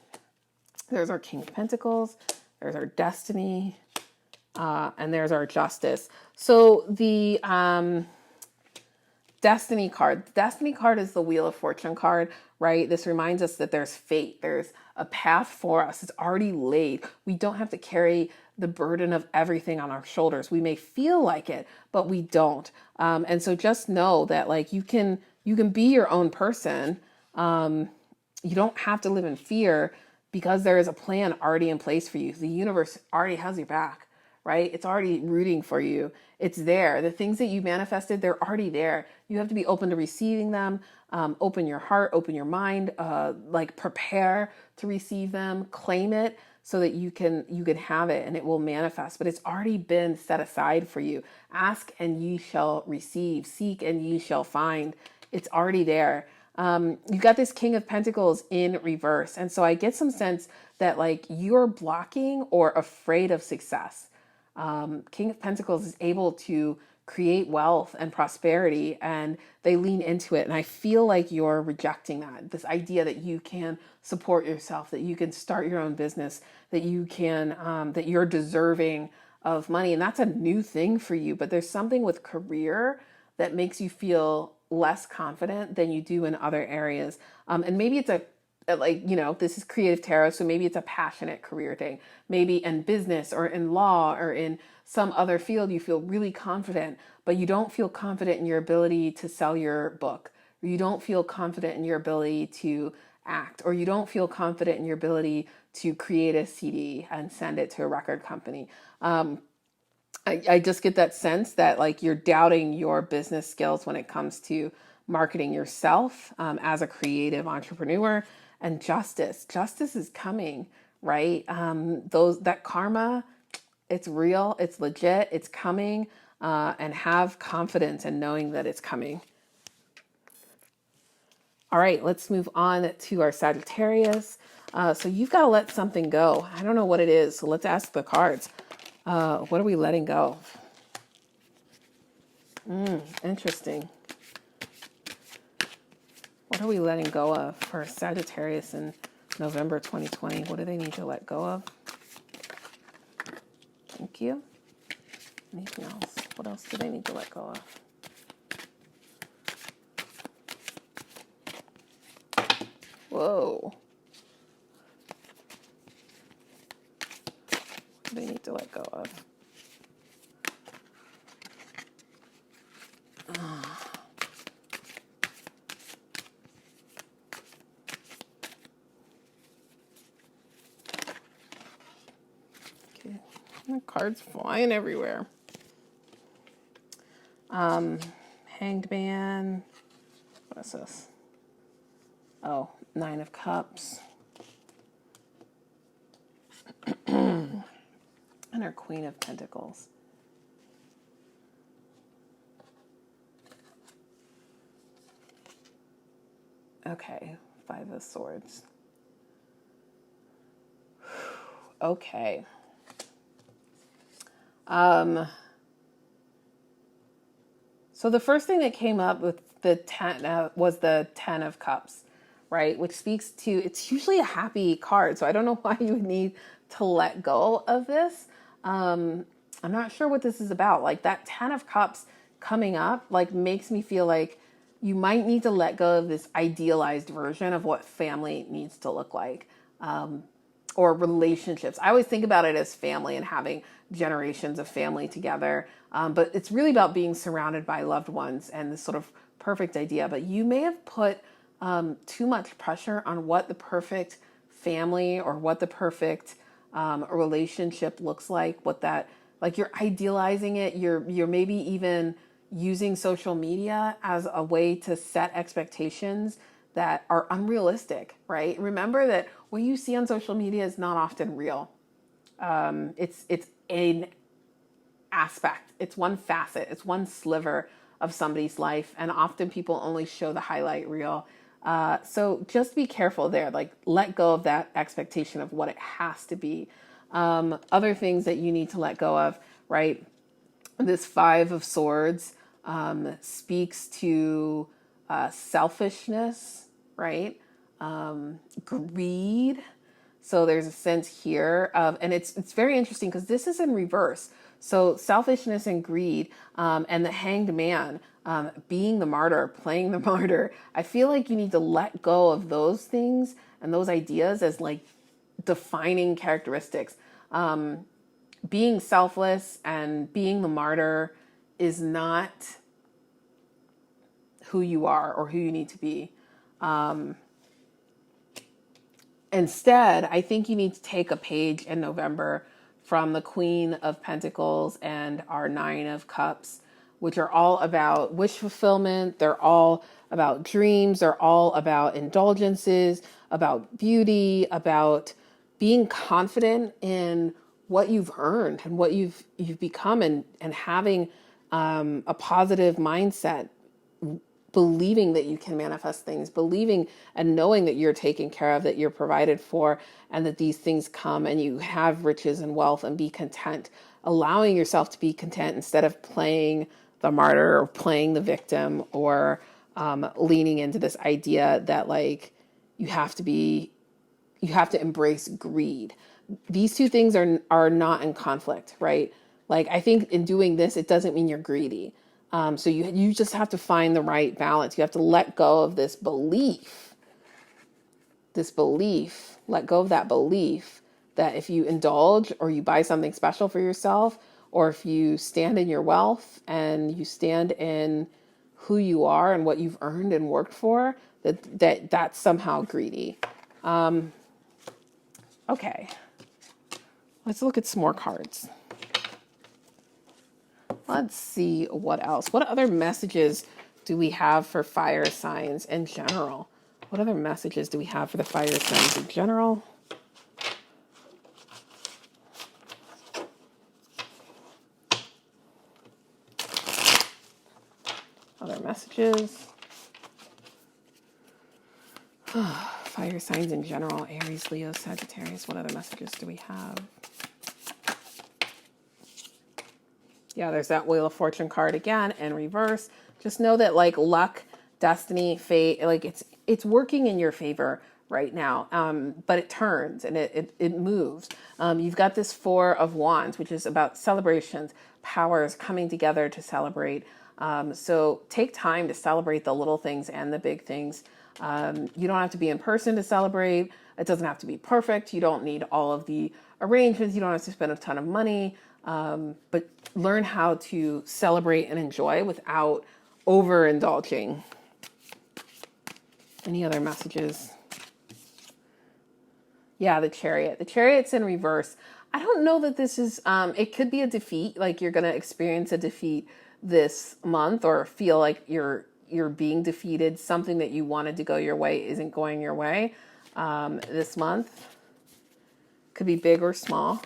There's our King of Pentacles, there's our destiny, and there's our justice. So the Destiny card. The Destiny card is the Wheel of Fortune card, right? This reminds us that there's fate. There's a path for us. It's already laid. We don't have to carry the burden of everything on our shoulders. We may feel like it, but we don't. And so just know that like you can be your own person. You don't have to live in fear because there is a plan already in place for you. The universe already has your back, right? It's already rooting for you. It's there. The things that you manifested, they're already there. You have to be open to receiving them. Open your heart, open your mind, like prepare to receive them, claim it so that you can have it and it will manifest. But it's already been set aside for you. Ask and ye shall receive. Seek and ye shall find. It's already there. You've got this King of Pentacles in reverse. And so I get some sense that like you're blocking or afraid of success. King of Pentacles is able to create wealth and prosperity and they lean into it. And I feel like you're rejecting that, this idea that you can support yourself, that you can start your own business, that you can, that you're deserving of money. And that's a new thing for you, but there's something with career that makes you feel less confident than you do in other areas. And maybe it's this is creative tarot, so maybe it's a passionate career thing. Maybe in business or in law or in some other field, you feel really confident, but you don't feel confident in your ability to sell your book. Or you don't feel confident in your ability to act, or you don't feel confident in your ability to create a CD and send it to a record company. I just get that sense that like you're doubting your business skills when it comes to marketing yourself as a creative entrepreneur. And justice is coming, right? That karma, it's real, it's legit, it's coming, and have confidence in knowing that it's coming. All right, let's move on to our Sagittarius. So you've got to let something go. I don't know what it is, so let's ask the cards. What are we letting go? Interesting. What are we letting go of for Sagittarius in November 2020? What do they need to let go of? Thank you. Anything else? What else do they need to let go of? Whoa. What do they need to let go of? Okay. The cards flying everywhere. Hanged Man. What is this? Oh, 9 of Cups. And our Queen of Pentacles. Okay, 5 of Swords. Okay. So the first thing that came up with the 10 was the 10 of Cups, right? Which speaks to, it's usually a happy card. So I don't know why you would need to let go of this. I'm not sure what this is about. Like that 10 of Cups coming up, like makes me feel like you might need to let go of this idealized version of what family needs to look like. Or relationships. I always think about it as family and having generations of family together. But it's really about being surrounded by loved ones and this sort of perfect idea. But you may have put too much pressure on what the perfect family or what the perfect relationship looks like, what that, like you're idealizing it. You're maybe even using social media as a way to set expectations that are unrealistic, right? Remember that what you see on social media is not often real. It's an aspect. It's one facet. It's one sliver of somebody's life. And often people only show the highlight reel. So just be careful there. Like let go of that expectation of what it has to be. Other things that you need to let go of, right? This 5 of Swords speaks to selfishness, right? Greed. So there's a sense here of, and it's very interesting because this is in reverse. So selfishness and greed, and the Hanged Man, being the martyr, playing the martyr. I feel like you need to let go of those things and those ideas as like defining characteristics. Being selfless and being the martyr is not who you are or who you need to be. Instead, I think you need to take a page in November from the Queen of Pentacles and our 9 of Cups, which are all about wish fulfillment. They're all about dreams. They're all about indulgences, about beauty, about being confident in what you've earned and what you've become, and having a positive mindset, believing that you can manifest things, believing and knowing that you're taken care of, that you're provided for, and that these things come and you have riches and wealth, and be content, allowing yourself to be content instead of playing the martyr or playing the victim, or leaning into this idea that like you have to embrace greed. These two things are not in conflict, right? Like I think in doing this, it doesn't mean you're greedy. So you just have to find the right balance. You have to let go of this belief, let go of that belief that if you indulge or you buy something special for yourself, or if you stand in your wealth and you stand in who you are and what you've earned and worked for, that's somehow greedy. Okay, let's look at some more cards. Let's see what else. What other messages do we have for fire signs in general? What other messages do we have for the fire signs in general? Other messages. Fire signs in general. Aries, Leo, Sagittarius. What other messages do we have? Yeah, there's that Wheel of Fortune card again in reverse. Just know that like luck, destiny, fate, like it's working in your favor right now. But it turns and it moves. You've got this Four of Wands, which is about celebrations, powers coming together to celebrate. So take time to celebrate the little things and the big things. You don't have to be in person to celebrate. It doesn't have to be perfect. You don't need all of the arrangements. You don't have to spend a ton of money. But learn how to celebrate and enjoy without overindulging. Any other messages? Yeah, the Chariot. The Chariot's in reverse. I don't know that this is, it could be a defeat, like you're going to experience a defeat this month or feel like you're being defeated. Something that you wanted to go your way isn't going your way this month. Could be big or small.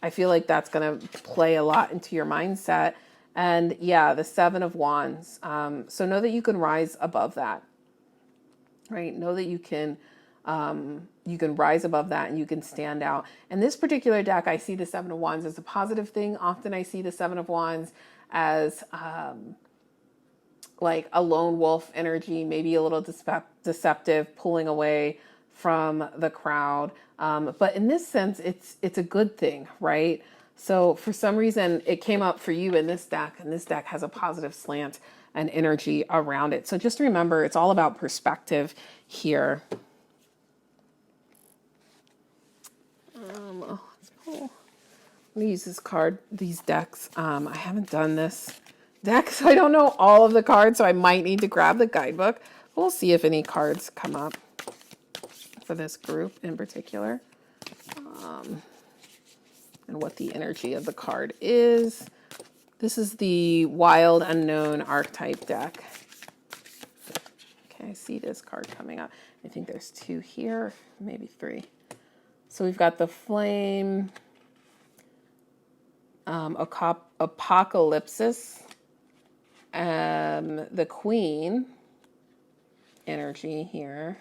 I feel like that's going to play a lot into your mindset. And yeah, the Seven of Wands. So know that you can rise above that, right? Know that you can rise above that and you can stand out. And this particular deck, I see the Seven of Wands as a positive thing. Often I see the Seven of Wands as like a lone wolf energy, maybe a little deceptive, pulling away from the crowd. But in this sense, it's a good thing, right? So for some reason, it came up for you in this deck, and this deck has a positive slant and energy around it. So just remember, it's all about perspective here. Let's pull. I'm gonna use this card, these decks. I haven't done this deck, so I don't know all of the cards, so I might need to grab the guidebook. We'll see if any cards come up for this group in particular, and what the energy of the card is. This is the Wild Unknown Archetype deck. Okay, I see this card coming up. I think there's two here, maybe three. So we've got the Flame, Apocalypsis, the Queen energy here,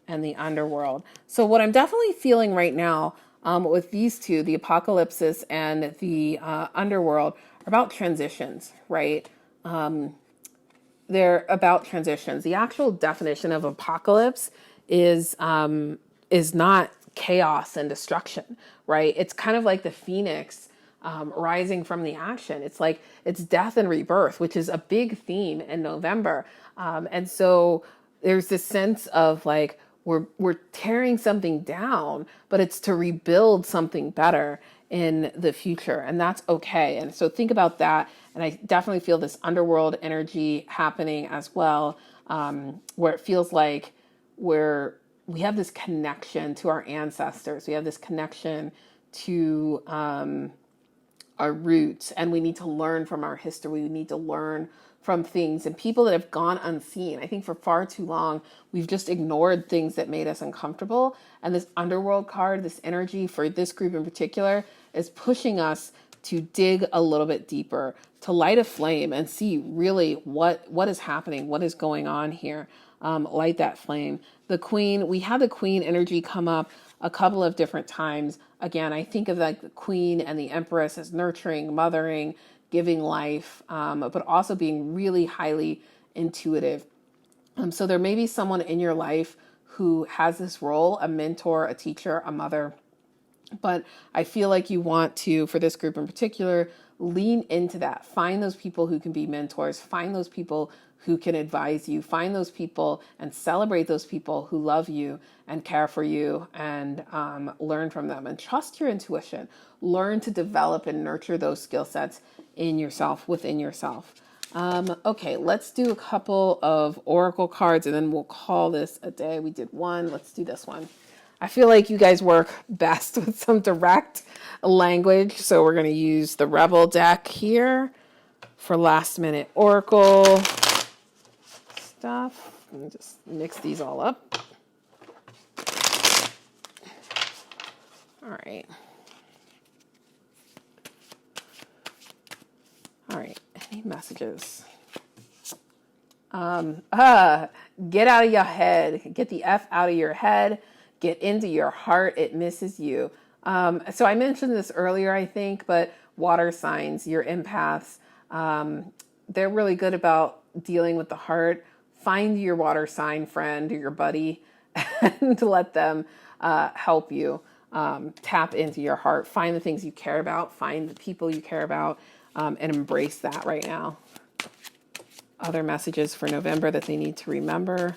and the Underworld. So what I'm definitely feeling right now with these two, the Apocalypsis and the Underworld, are about transitions, right? They're about transitions. The actual definition of apocalypse is not chaos and destruction, right? It's kind of like the phoenix rising from the action. It's like it's death and rebirth, which is a big theme in November. And so there's this sense of like we're tearing something down, but it's to rebuild something better in the future, and that's okay. And so think about that. And I definitely feel this underworld energy happening as well, where it feels like we have this connection to our ancestors. We have this connection to our roots, and we need to learn from our history. We need to learn from things and people that have gone unseen. I think for far too long, we've just ignored things that made us uncomfortable. And this underworld card, this energy for this group in particular, is pushing us to dig a little bit deeper, to light a flame and see really what is happening, what is going on here. Light that flame. The Queen, we had the Queen energy come up a couple of different times. Again, I think of like the Queen and the Empress as nurturing, mothering, giving life, but also being really highly intuitive. So there may be someone in your life who has this role, a mentor, a teacher, a mother. But I feel like you want to, for this group in particular, lean into that. Find those people who can be mentors. Find those people who can advise you. Find those people and celebrate those people who love you and care for you, and learn from them. And trust your intuition. Learn to develop and nurture those skill sets in yourself, within yourself. Okay, let's do a couple of oracle cards and then we'll call this a day. We did one. Let's do this one. I feel like you guys work best with some direct language, so we're going to use the Rebel deck here for last minute oracle stuff. Let me just mix these all up. All right. All right. Any messages? Get out of your head. Get the F out of your head. Get into your heart. It misses you. So I mentioned this earlier, I think, but water signs, your empaths, they're really good about dealing with the heart. Find your water sign friend or your buddy and let them help you tap into your heart. Find the things you care about. Find the people you care about and embrace that right now. Other messages for November that they need to remember.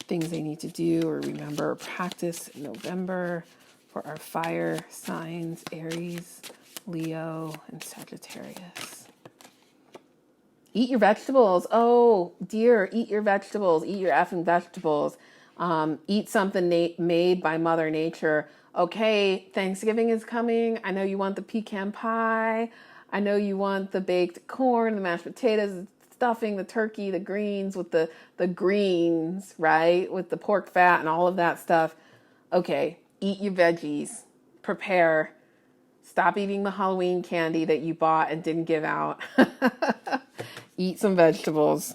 Things they need to do or remember or practice in November for our fire signs, Aries, Leo, and Sagittarius. Eat your vegetables. Oh, dear, eat your vegetables. Eat your effing vegetables. Eat something made by Mother Nature. Okay, Thanksgiving is coming. I know you want the pecan pie. I know you want the baked corn, the mashed potatoes, stuffing, the turkey, the greens with the greens, right? With the pork fat and all of that stuff. Okay, eat your veggies. Prepare. Stop eating the Halloween candy that you bought and didn't give out. Eat some vegetables.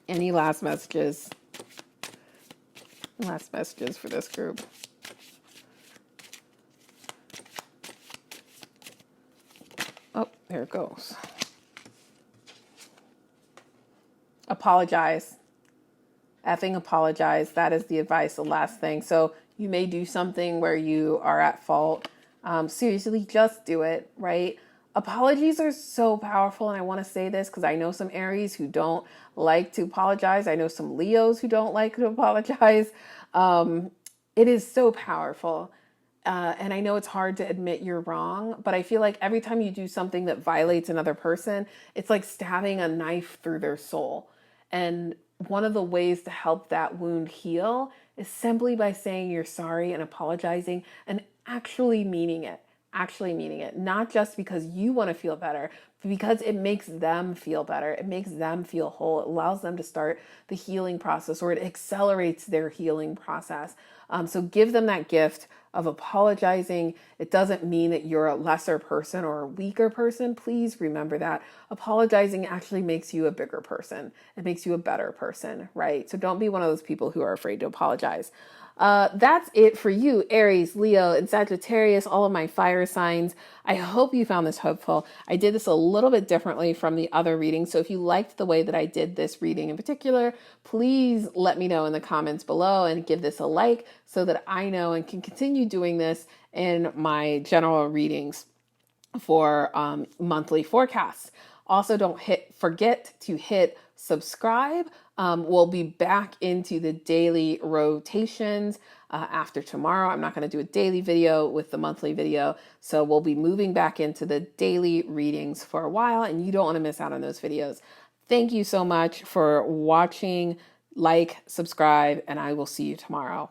Any last messages? Last messages for this group. Oh, there it goes. Apologize. Effing apologize. That is the advice, the last thing. So you may do something where you are at fault. Seriously, just do it, right? Apologies are so powerful. And I want to say this because I know some Aries who don't like to apologize. I know some Leos who don't like to apologize. It is so powerful. And I know it's hard to admit you're wrong, but I feel like every time you do something that violates another person, it's like stabbing a knife through their soul. And one of the ways to help that wound heal is simply by saying you're sorry and apologizing and actually meaning it. Actually meaning it. Not just because you want to feel better, but because it makes them feel better. It makes them feel whole. It allows them to start the healing process, or it accelerates their healing process. So give them that gift of apologizing. It doesn't mean that you're a lesser person or a weaker person. Please remember that. Apologizing actually makes you a bigger person. It makes you a better person, right? So don't be one of those people who are afraid to apologize. That's it for you, Aries, Leo, and Sagittarius, all of my fire signs. I hope you found this helpful. I did this a little bit differently from the other readings. So if you liked the way that I did this reading in particular, please let me know in the comments below and give this a like so that I know and can continue doing this in my general readings for monthly forecasts. Also, don't forget to hit subscribe. We'll be back into the daily rotations after tomorrow. I'm not going to do a daily video with the monthly video. So we'll be moving back into the daily readings for a while, and you don't want to miss out on those videos. Thank you so much for watching. Like, subscribe, and I will see you tomorrow.